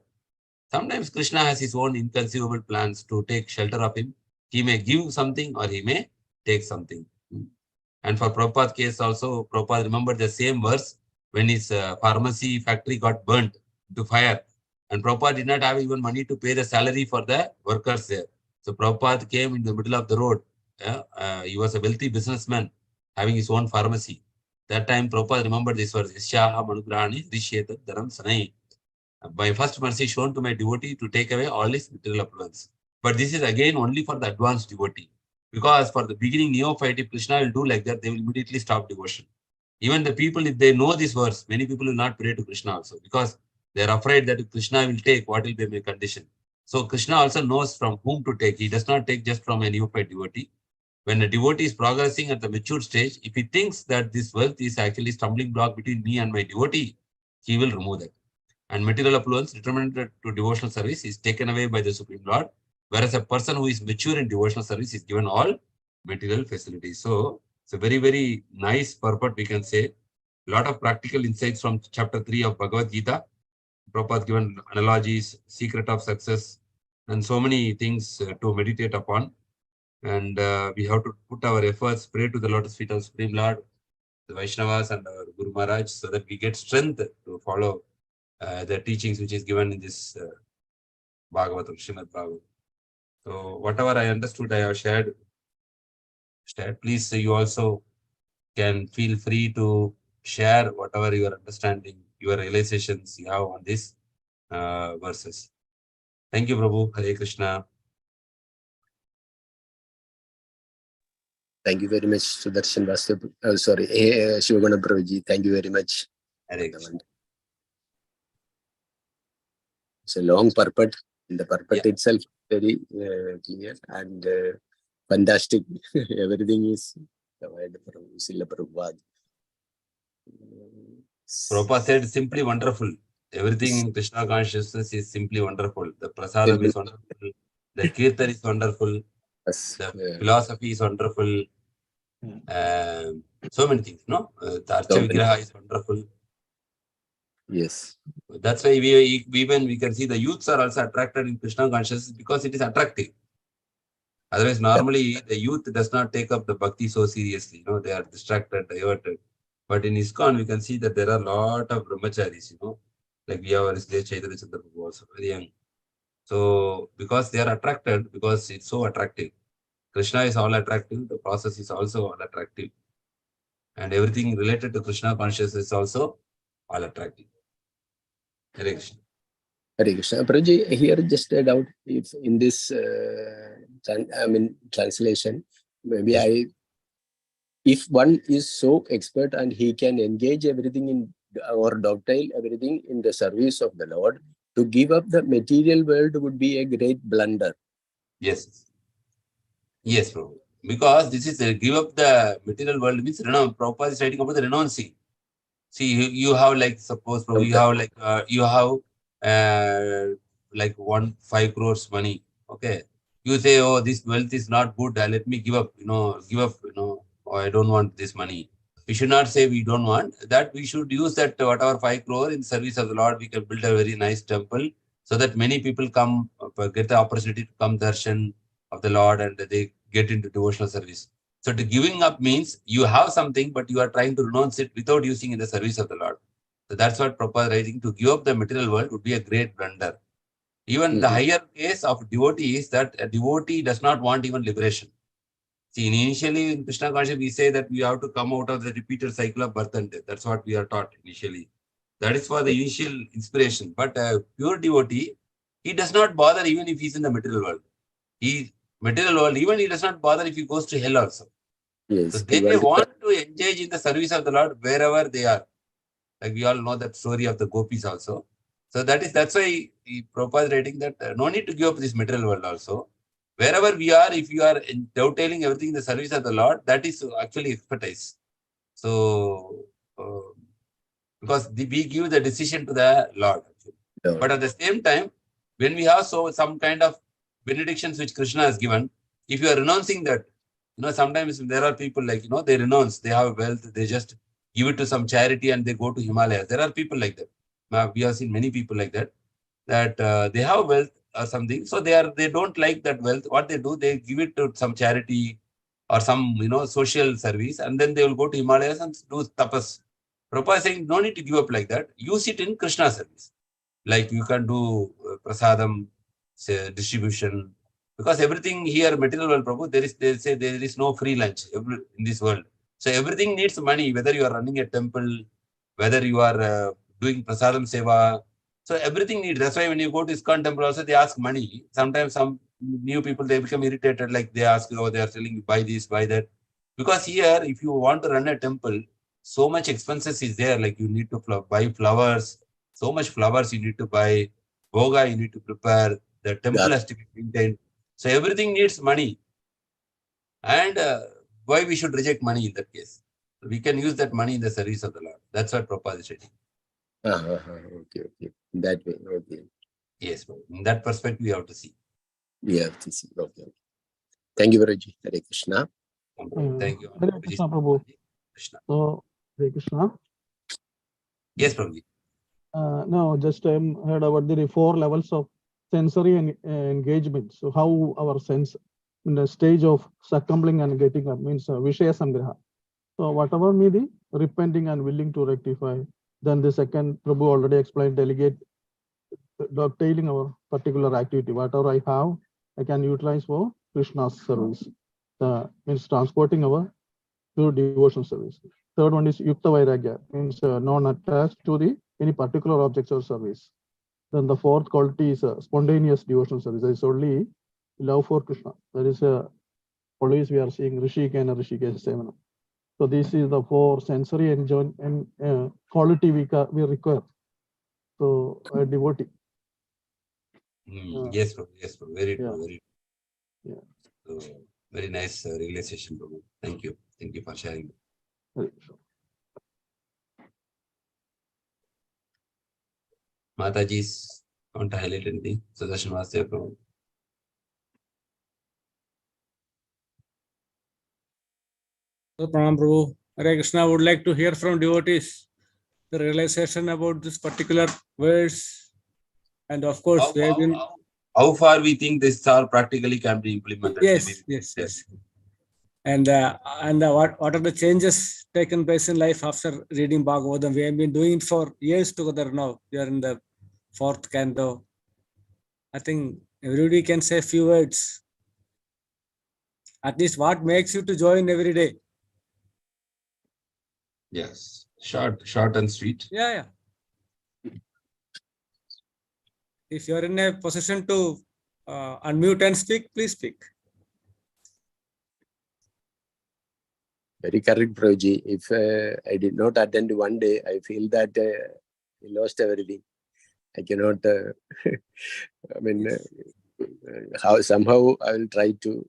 [SPEAKER 4] Sometimes Krishna has his own inconceivable plans to take shelter of him. He may give something or he may take something. And for Prabhupada's case also, Prabhupada remembered the same verse when his pharmacy factory got burnt to fire. And Prabhupada did not have even money to pay the salary for the workers there. So Prabhupada came in the middle of the road. He was a wealthy businessman having his own pharmacy. That time Prabhupada remembered this verse, Yasyaha Manugrani Rishyeta Dharam Sanai. My first mercy shown to my devotee to take away all his material affluence. But this is again only for the advanced devotee. Because for the beginning neophyte, if Krishna will do like that, they will immediately stop devotion. Even the people, if they know this verse, many people will not pray to Krishna also because they are afraid that if Krishna will take, what will be my condition? So Krishna also knows from whom to take. He does not take just from a neophyte devotee. When a devotee is progressing at the mature stage, if he thinks that this wealth is actually stumbling block between me and my devotee, he will remove that. And material affluence determined to devotional service is taken away by the Supreme Lord, whereas a person who is mature in devotional service is given all material facilities. So it's a very, very nice purport, we can say. A lot of practical insights from chapter 3 of Bhagavad Gita. Prabhupada given analogies, secret of success, and so many things to meditate upon. And we have to put our efforts, pray to the lotus feet of Supreme Lord, the Vaishnavas and our Guru Maharaj, so that we get strength to follow the teachings which is given in this Bhagavatam, Srimad Bhagavatam. So whatever I understood, I have shared. Please, you also can feel free to share whatever your understanding, your realizations you have on these verses. Thank you, Prabhu. Hare Krishna.
[SPEAKER 1] Thank you very much, Sudarshan Vastu. Shivaguna Prabhuji. Thank you very much.
[SPEAKER 4] Hare Krishna.
[SPEAKER 1] It's a long purport. The purport itself very clear and fantastic. Everything is provided from Srila Prabhupada.
[SPEAKER 4] Prabhupada said simply wonderful. Everything in Krishna consciousness is simply wonderful. The prasadam is wonderful. The kirtan is wonderful. The philosophy is wonderful. So many things, no? The Archa Vigraha is wonderful.
[SPEAKER 1] Yes.
[SPEAKER 4] That's why we can see the youths are also attracted in Krishna consciousness because it is attractive. Otherwise, normally the youth does not take up the bhakti so seriously. They are distracted, diverted. But in ISKCON, we can see that there are a lot of brahmacharis, like we have Arisdev Chaitanya Chandra Prabhu also, very young. So, because they are attracted, because it's so attractive. Krishna is all attractive, the process is also all attractive. And everything related to Krishna consciousness is also all attractive. Hare Krishna.
[SPEAKER 1] Hare Krishna. Prabhuji, here just a doubt. If in this, translation, maybe
[SPEAKER 4] Yes.
[SPEAKER 1] if one is so expert and he can engage everything in or dovetail everything in the service of the Lord, to give up the material world would be a great blunder.
[SPEAKER 4] Yes. Yes, Prabhu. Because this is give up the material world means Prabhupada is writing about the renouncing. See, you have like suppose Prabhu, you have like 5 crores money. Okay, you say, oh, this wealth is not good. Let me give up. Or I don't want this money. We should not say we don't want that. We should use that whatever 5 crore in service of the Lord. We can build a very nice temple so that many people come get the opportunity to come darshan of the Lord and they get into devotional service. So to giving up means you have something, but you are trying to renounce it without using in the service of the Lord. So that's what Prabhupada writing, to give up the material world would be a great blunder. Even the higher case of devotee is that a devotee does not want even liberation. See, initially in Krishna consciousness, we say that we have to come out of the repeated cycle of birth and death. That's what we are taught initially. That is for the initial inspiration. But a pure devotee, he does not bother even if he's in the material world. Material world, even he does not bother if he goes to hell also.
[SPEAKER 1] Yes.
[SPEAKER 4] So they want to engage in the service of the Lord wherever they are. Like we all know that story of the gopis also. So that's why Prabhupada is writing that no need to give up this material world also. Wherever we are, if you are dovetailing everything in the service of the Lord, that is actually expertise. So because we give the decision to the Lord. But at the same time, when we have some kind of benedictions which Krishna has given, if you are renouncing that, sometimes there are people like, they renounce, they have wealth, they just give it to some charity and they go to Himalayas. There are people like that. We have seen many people like that, they have wealth or something. So they don't like that wealth. What they do, they give it to some charity or some, social service, and then they will go to Himalayas and do tapas. Prabhupada is saying, no need to give up like that. Use it in Krishna service. Like you can do prasadam distribution, because everything here, material world, Prabhu, they say there is no free lunch in this world. So everything needs money, whether you are running a temple, whether you are doing prasadam seva. So everything needs. That's why when you go to ISKCON temple also, they ask money. Sometimes some new people, they become irritated, like they ask, oh, they are telling you buy this, buy that. Because here, if you want to run a temple, so much expenses is there. Like you need to buy flowers, so much flowers you need to buy, bhoga you need to prepare, the temple has to be maintained. So everything needs money. And why we should reject money in that case? We can use that money in the service of the Lord. That's what Prabhupada is saying.
[SPEAKER 1] Okay. That way, okay.
[SPEAKER 4] Yes, in that perspective, we have to see.
[SPEAKER 1] We have to see. Okay. Thank you, Guruji. Hare Krishna.
[SPEAKER 4] Thank you.
[SPEAKER 5] Hare Krishna, Prabhu.
[SPEAKER 4] Krishna.
[SPEAKER 5] So, Hare Krishna.
[SPEAKER 4] Yes, Prabhuji.
[SPEAKER 5] No, just heard about the 4 levels of sensory engagement. So, how our sense in the stage of succumbing and getting up means Vishaya Sangraha. So, whatever may be, repenting and willing to rectify. Then the second, Prabhu already explained, delegate, dovetailing our particular activity. Whatever I have, I can utilize for Krishna's service. Means transporting our to devotion service. Third one is Yukta Vairagya, means non-attached to any particular objects or service. Then the fourth quality is spontaneous devotion service. That is only love for Krishna. That is always we are seeing Rishika and Rishikesh Sevana. So this is the 4 sensory and quality we require. So a devotee.
[SPEAKER 4] Yes, Prabhu. Yes, Prabhu. Very true.
[SPEAKER 5] Yeah.
[SPEAKER 4] Very true.
[SPEAKER 5] Yeah.
[SPEAKER 4] So, very nice realization, Prabhu. Thank you. Thank you for sharing. Mataji's want to highlight anything? Sudarshan was there, Prabhu.
[SPEAKER 3] So, Pranam Prabhu. Hare Krishna, would like to hear from devotees the realization about this particular verse. And of course, we have been.
[SPEAKER 4] How far we think this all practically can be implemented?
[SPEAKER 3] Yes. And what are the changes taken place in life after reading Bhagavatam? We have been doing it for years together now. We are in the 4th canto. I think everybody can say a few words. At least what makes you to join every day?
[SPEAKER 4] Yes. Short and sweet.
[SPEAKER 3] Yeah. If you are in a position to unmute and speak, please speak.
[SPEAKER 1] Very correct, Prabhuji. If I did not attend one day, I feel that I lost everything. I cannot, somehow I will try to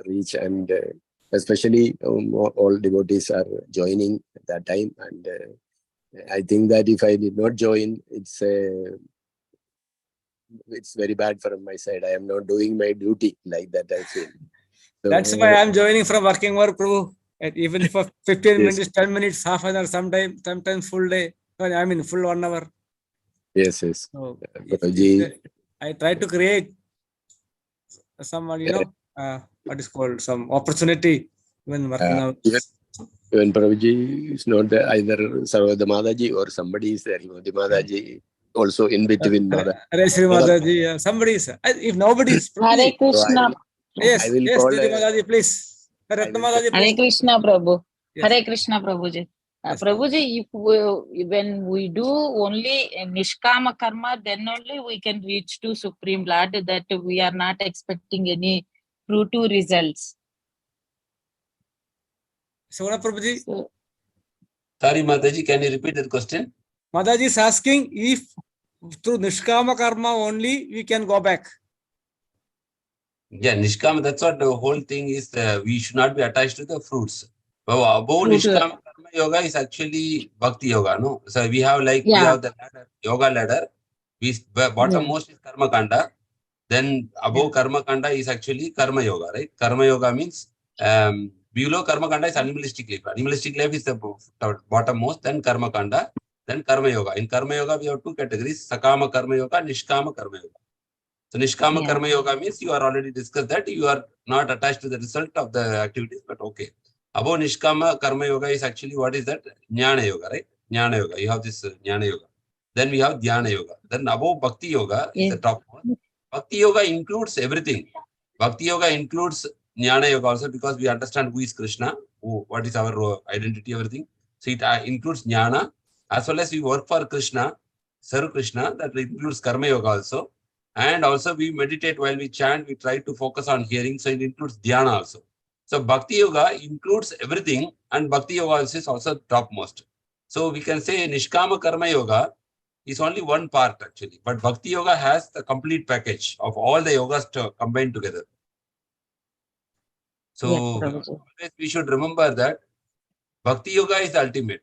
[SPEAKER 1] reach, and especially all devotees are joining at that time. And I think that if I did not join, it's very bad from my side. I am not doing my duty like that, I feel. So,
[SPEAKER 3] that's why I'm joining from working work, Prabhu. Even for 15 minutes, 10 minutes, half an hour, sometimes full day. I mean, full 1 hour.
[SPEAKER 1] Yes.
[SPEAKER 3] So I try to create some, what is called, some opportunity when working out.
[SPEAKER 1] Even Prabhuji is not there, either Sarvada Mataji or somebody is there, Mataji. also in between. No, that-
[SPEAKER 3] Hare Shri Mataji, somebody is. If nobody is,
[SPEAKER 6] Hare
[SPEAKER 3] please.
[SPEAKER 6] Krishna.
[SPEAKER 3] Yes,
[SPEAKER 1] I will
[SPEAKER 3] yes,
[SPEAKER 1] call
[SPEAKER 3] Didi
[SPEAKER 1] a-
[SPEAKER 3] Mataji, please. Ratna
[SPEAKER 1] will-
[SPEAKER 3] Mataji,
[SPEAKER 6] Hare
[SPEAKER 3] please.
[SPEAKER 6] Krishna, Prabhu.
[SPEAKER 3] Yes.
[SPEAKER 6] Hare Krishna, Prabhuji.
[SPEAKER 3] Yes.
[SPEAKER 6] Prabhuji, if when we do only Nishkama Karma, then only we can reach to Supreme Lord, that we are not expecting any fruitive results.
[SPEAKER 3] Shona Prabhuji,
[SPEAKER 6] So,
[SPEAKER 4] Sorry, Mataji, can you repeat the question?
[SPEAKER 3] Mataji is asking if through Nishkama Karma only we can go back.
[SPEAKER 4] Yeah, Nishkama, that's what the whole thing is. We should not be attached to the fruits. But above
[SPEAKER 6] Fruit,
[SPEAKER 4] Nishkama Karma Yoga is actually Bhakti Yoga, no? So we have we
[SPEAKER 6] Yeah.
[SPEAKER 4] have the ladder, yoga ladder. Bottommost is Karma Kanda. Then above Karma Kanda is actually Karma Yoga, right? Karma Yoga means below Karma Kanda is animalistic life. Animalistic life is the bottommost, then Karma Kanda, then Karma Yoga. In Karma Yoga, we have two categories, Sakama Karma Yoga, Nishkama Karma Yoga. So Nishkama
[SPEAKER 6] Yeah.
[SPEAKER 4] Karma Yoga means you are already discussed that you are not attached to the result of the activities, but okay. Above Nishkama Karma Yoga is actually what is that? Jnana Yoga, right? Jnana Yoga. You have this Jnana Yoga. Then we have Dhyana Yoga. Then above Bhakti Yoga is the top one. Bhakti Yoga includes everything. Bhakti Yoga includes Jnana Yoga also because we understand who is Krishna, what is our identity, everything. So it includes Jnana as well as we work for Krishna, serve Krishna, that includes Karma Yoga also. And also we meditate while we chant, we try to focus on hearing. So it includes Dhyana also. So Bhakti Yoga includes everything and Bhakti Yoga is also topmost. So we can say Nishkama Karma Yoga is only one part actually. But Bhakti Yoga has the complete package of all the yogas combined together. So
[SPEAKER 6] Yes, Prabhuji.
[SPEAKER 4] always we should remember that Bhakti Yoga is the ultimate.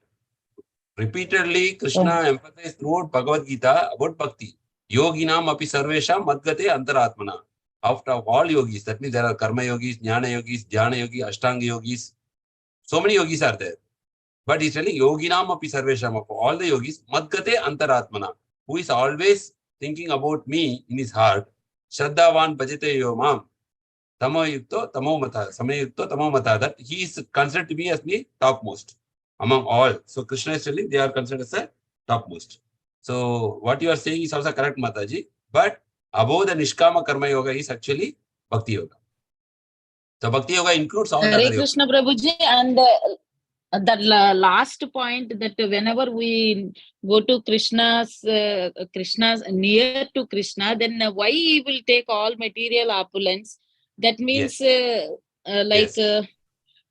[SPEAKER 4] Repeatedly, Krishna emphasized throughout Bhagavad Gita about Bhakti. Yoginam api sarvesham madgate antaratmana. After all yogis, that means there are karma yogis, jnana yogis, dhyana yogis, ashtanga yogis. So many yogis are there. But he's telling yoginam api sarvesham, of all the yogis, madgate antaratmana, who is always thinking about me in his heart. Shraddhavan bhajate yomam. Tamayukto tamomata. Samayukto tamomata. That he is considered to be as the topmost among all. So Krishna is telling they are considered as the topmost. So what you are saying is also correct, Mataji. But above the Nishkama Karma Yoga is actually Bhakti Yoga. So Bhakti Yoga includes all the
[SPEAKER 6] Hare
[SPEAKER 4] other yoga.
[SPEAKER 6] Krishna, Prabhuji. And that last point, that whenever we go to Krishna's near to Krishna, then why he will take all material opulence? That means like
[SPEAKER 4] Yes.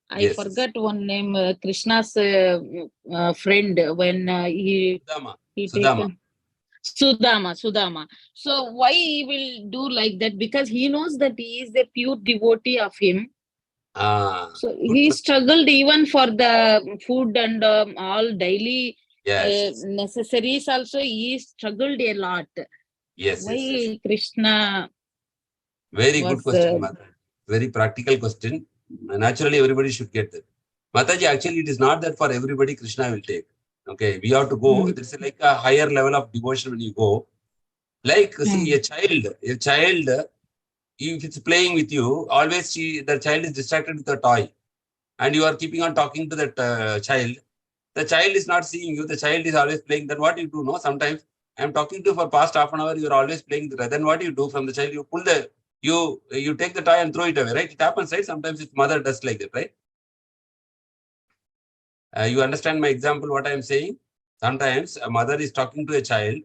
[SPEAKER 6] I
[SPEAKER 4] Yes.
[SPEAKER 6] forgot one name, Krishna's friend, when he
[SPEAKER 4] Sudama.
[SPEAKER 6] taken Sudama. So why he will do like that? Because he knows that he is a pure devotee of him. So
[SPEAKER 4] Good
[SPEAKER 6] he
[SPEAKER 4] question.
[SPEAKER 6] struggled even for the food and all daily
[SPEAKER 4] Yes.
[SPEAKER 6] necessaries. Also, he struggled a lot.
[SPEAKER 4] Yes.
[SPEAKER 6] Why
[SPEAKER 4] Yes.
[SPEAKER 6] Krishna
[SPEAKER 4] Very good
[SPEAKER 6] was
[SPEAKER 4] question, Mataji. Very practical question. Naturally, everybody should get that. Mataji, actually, it is not that for everybody Krishna will take. Okay, we have to go. There's like a higher level of devotion when you go. Like, see, a child, if it's playing with you, always the child is distracted with a toy. And you are keeping on talking to that child. The child is not seeing you. The child is always playing. Then what you do, no? Sometimes I'm talking to you for past half an hour. You're always playing. Then what do you do from the child? You pull you take the toy and throw it away, right? It happens, right? Sometimes its mother does like that, right? You understand my example, what I'm saying? Sometimes a mother is talking to a child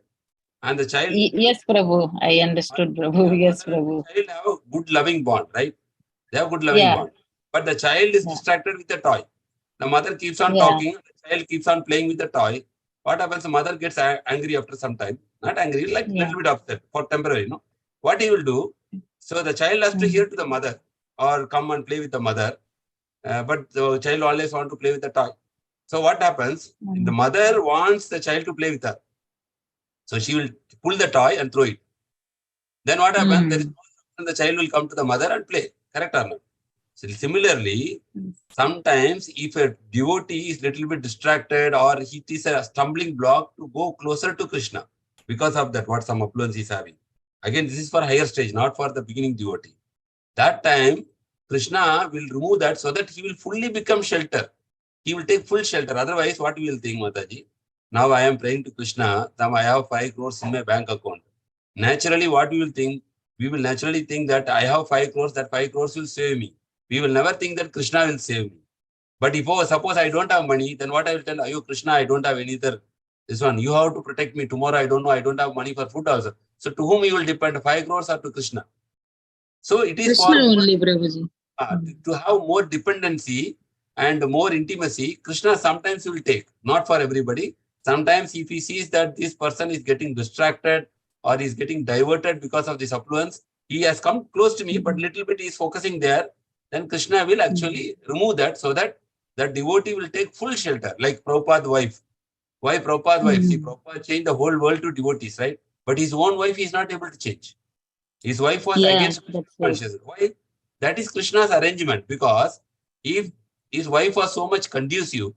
[SPEAKER 4] and the child...
[SPEAKER 6] Yes, Prabhu. I understood, Prabhu. Yes, Prabhu.
[SPEAKER 4] The child have a good loving bond, right? They have good loving bond. But the child is distracted with the toy. The mother keeps on talking, the child keeps on playing with the toy. What happens? The mother gets angry after some time. Not angry, like little bit upset for temporary, no? What he will do? So the child has to hear to the mother or come and play with the mother. But the child always wants to play with the toy. So what happens? The mother wants the child to play with her. So she will pull the toy and throw it. Then what happens? There is no, the child will come to the mother and play. Correct or not? So similarly, sometimes if a devotee is little bit distracted or it is a stumbling block to go closer to Krishna because of that, what some affluence is having. Again, this is for higher stage, not for the beginning devotee. That time, Krishna will remove that so that he will fully become shelter. He will take full shelter. Otherwise, what we will think, Mataji? now I am praying to Krishna, now I have 5 crores in my bank account. Naturally, what we will think? We will naturally think that I have 5 crores, that 5 crores will save me. We will never think that Krishna will save me. But if suppose I don't have money, then what I will tell, Ayo Krishna, I don't have any other. This one, you have to protect me. Tomorrow, I don't know, I don't have money for food also. So to whom you will depend, 5 crores or to Krishna? So it is
[SPEAKER 6] Krishna
[SPEAKER 4] for more,
[SPEAKER 6] only, Prabhuji.
[SPEAKER 4] to have more dependency and more intimacy. Krishna sometimes will take, not for everybody. Sometimes if he sees that this person is getting distracted or is getting diverted because of this affluence, he has come close to me, but little bit he is focusing there, then Krishna will actually remove that so that the devotee will take full shelter, like Prabhupada's wife. Why Prabhupada's wife? See, Prabhupada changed the whole world to devotees, right? But his own wife he is not able to change. His wife was
[SPEAKER 6] Yeah,
[SPEAKER 4] against
[SPEAKER 6] that's right.
[SPEAKER 4] consciousness. Why? That is Krishna's arrangement, because if his wife was so much conducive,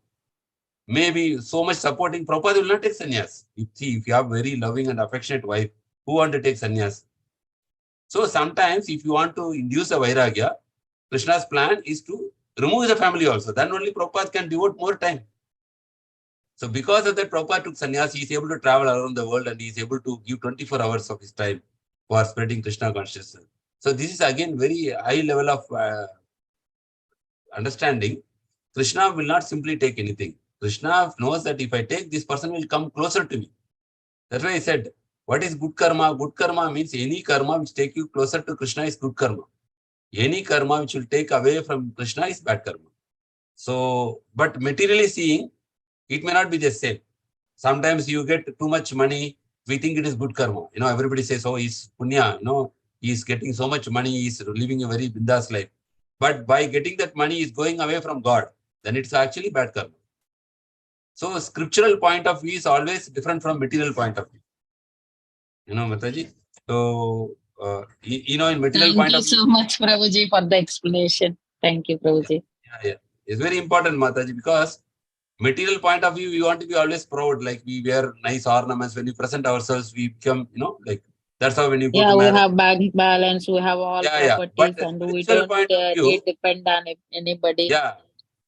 [SPEAKER 4] maybe so much supporting, Prabhupada will not take sannyas. If you have very loving and affectionate wife, who want to take sannyas? So sometimes if you want to induce a vairagya, Krishna's plan is to remove the family also. Then only Prabhupada can devote more time. So because of that, Prabhupada took sannyas. He is able to travel around the world and he is able to give 24 hours of his time for spreading Krishna consciousness. So this is again very high level of understanding. Krishna will not simply take anything. Krishna knows that if I take, this person will come closer to me. That's why I said, what is good karma? Good karma means any karma which take you closer to Krishna is good karma. Any karma which will take away from Krishna is bad karma. So, but materially seeing, it may not be the same. Sometimes you get too much money, we think it is good karma. Everybody says, oh, he's punya, he's getting so much money, he's living a very bindas life. But by getting that money, he's going away from God. Then it's actually bad karma. So scriptural point of view is always different from material point of view. Mataji. So, in material
[SPEAKER 6] Thank
[SPEAKER 4] point
[SPEAKER 6] you
[SPEAKER 4] of view.
[SPEAKER 6] so much, Prabhuji, for the explanation. Thank you, Prabhuji.
[SPEAKER 4] Yeah. It's very important, Mataji, because material point of view, we want to be always proud, like we wear nice ornaments. When we present ourselves, we become, like that's how when you go
[SPEAKER 6] Yeah,
[SPEAKER 4] to
[SPEAKER 6] we
[SPEAKER 4] marriage.
[SPEAKER 6] have bank balance, we have all
[SPEAKER 4] But
[SPEAKER 6] properties,
[SPEAKER 4] the
[SPEAKER 6] and we
[SPEAKER 4] spiritual
[SPEAKER 6] don't
[SPEAKER 4] point of
[SPEAKER 6] need
[SPEAKER 4] view,
[SPEAKER 6] depend on anybody.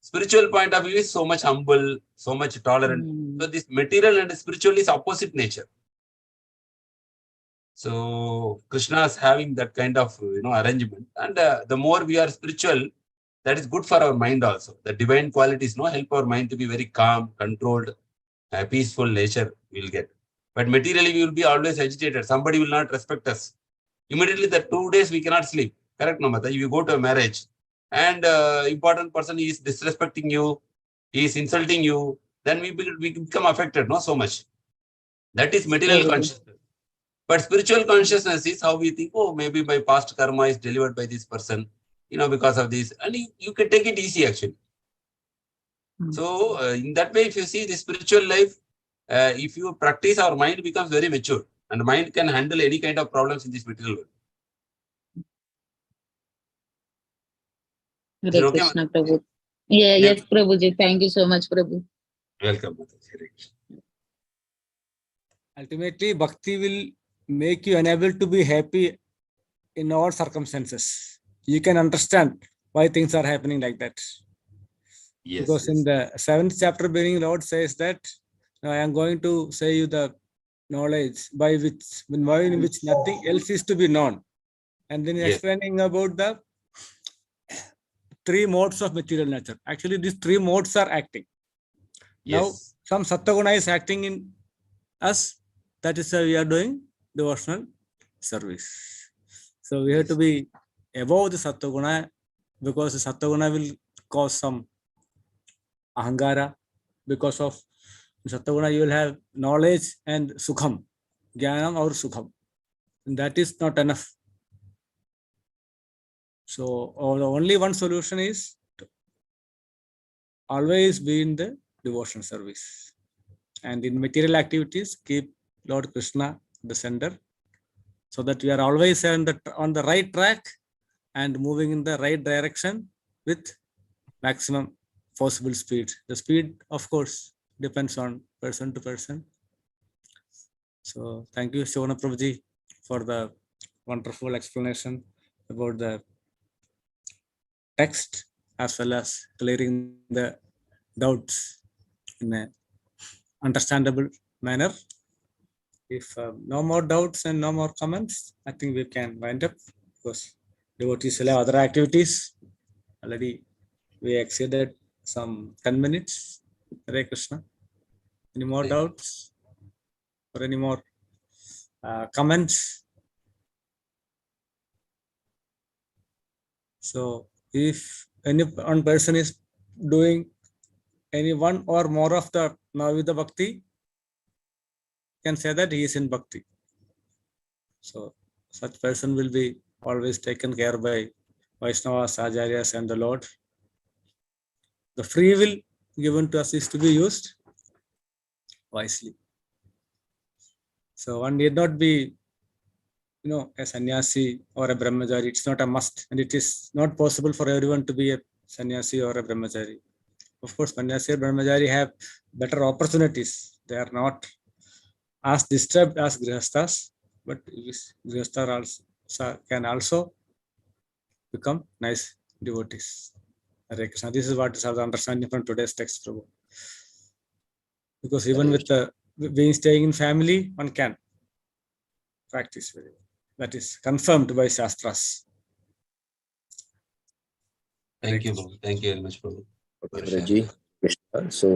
[SPEAKER 4] spiritual point of view is so much humble, so much tolerant. So this material and spiritual is opposite nature. So Krishna is having that kind of arrangement, and the more we are spiritual, that is good for our mind also. The divine qualities help our mind to be very calm, controlled, peaceful nature we will get. But materially we will be always agitated. Somebody will not respect us. Immediately the 2 days we cannot sleep. Correct, no Mata? If you go to a marriage and important person is disrespecting you, he is insulting you, then we become affected, so much. That is material consciousness. But spiritual consciousness is how we think, oh, maybe my past karma is delivered by this person, because of this. And you can take it easy, actually. So in that way, if you see the spiritual life, if you practice, our mind becomes very mature. And the mind can handle any kind of problems in this material world. Is it
[SPEAKER 6] Hare
[SPEAKER 4] okay,
[SPEAKER 6] Krishna,
[SPEAKER 4] Mataji?
[SPEAKER 6] Prabhu. Yeah, yes, Prabhuji. Thank you so much, Prabhu.
[SPEAKER 4] Welcome, Mataji. Hare Krishna.
[SPEAKER 3] Ultimately, bhakti will make you unable to be happy in all circumstances. You can understand why things are happening like that.
[SPEAKER 4] Yes,
[SPEAKER 3] because in the 7th chapter beginning, Lord says that I am going to say you the knowledge by which nothing else is to be known. And then explaining about the 3 modes of material nature. Actually, these 3 modes are acting. Now, some Sattva is acting in us. That is why we are doing devotional service. So we have to be above the Sattva because the Sattva will cause some ahangara. Because of Sattva you will have knowledge and sukham, jnanam or sukham. And that is not enough. So the only one solution is to always be in the devotion service. And in material activities, keep Lord Krishna the center, so that we are always on the right track and moving in the right direction with maximum possible speed. The speed, of course, depends on person to person. So thank you, Shivana Prabhuji, for the wonderful explanation about the text as well as clearing the doubts in a understandable manner. If no more doubts and no more comments, I think we can wind up, because devotees will have other activities. Already we exceeded some 10 minutes. Hare Krishna. Any more doubts or any more comments? So if any one person is doing any one or more of the Navida Bhakti, can say that he is in Bhakti. So such person will be always taken care by Vaishnavas, Acharyas and the Lord. The free will given to us is to be used wisely. So one need not be, a sannyasi or a brahmachari. It's not a must, and it is not possible for everyone to be a sannyasi or a brahmachari. Of course, sannyasi or brahmachari have better opportunities. They are not as disturbed as grihasthas, but grihasthas also can also become nice devotees. Hare Krishna. This is what is our understanding from today's text, Prabhu. Because even with being staying in family, one can practice very well. That is confirmed by Shastras.
[SPEAKER 4] Thank you, Prabhu. Thank you very much, Prabhu.
[SPEAKER 1] Okay, Prabhuji. Krishna. So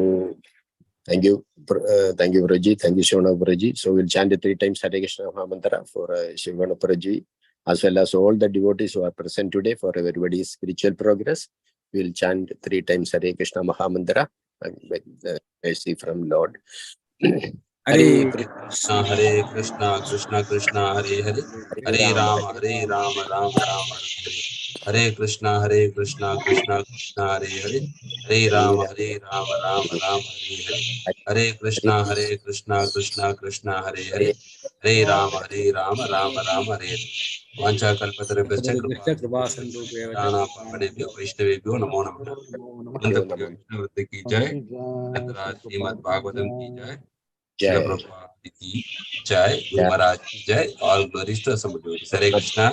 [SPEAKER 1] thank you, Prabhuji. Thank you, Shivana Prabhuji. So we'll chant it 3 times Hare Krishna Mahamantra for Shivana Prabhuji, as well as all the devotees who are present today for everybody's spiritual progress. We'll chant 3 times Hare Krishna Mahamantra with the mercy from Lord.
[SPEAKER 3] Hare
[SPEAKER 4] Krishna, Hare Krishna, Krishna Krishna, Hare Hare, Hare Rama, Rama Rama, Hare Hare. Hare Krishna, Krishna Krishna, Hare Hare, Hare Rama, Rama Rama, Hare Hare. Hare Krishna, Krishna Krishna, Hare Hare, Hare Rama, Rama Rama, Hare Hare. Vancha kalpatarabhyascha kripana pavanebhyo vaishnavebhyo namo namaha. Mantra Priya Vishnu ki jai. Antaraj Srimad Bhagavatam ki jai. Srila Prabhupada ki jai. Guru Maharaj ki jai. All glories to assembled devotees. Hare Krishna.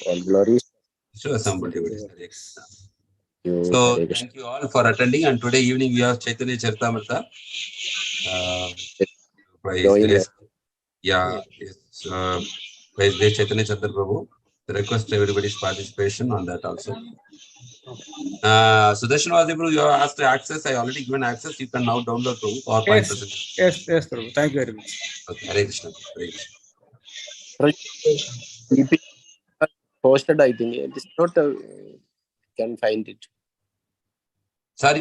[SPEAKER 1] All glories
[SPEAKER 4] To assembled devotees. Hare Krishna.
[SPEAKER 1] to
[SPEAKER 4] So
[SPEAKER 1] Hare Krishna.
[SPEAKER 4] thank you all for attending. And today evening we have Chaitanya Charitamrita. By Grace Chaitanya Chandra Prabhu. To request everybody's participation on that also. Sudarshan was able, you have asked to access. I already given access. You can now download Prabhu PowerPoint presentation.
[SPEAKER 3] Yes, Prabhu. Thank you very much.
[SPEAKER 4] Okay, Hare Krishna. Hare Krishna.
[SPEAKER 1] Keep it posted, I think. It is not, can find it.
[SPEAKER 4] Sorry.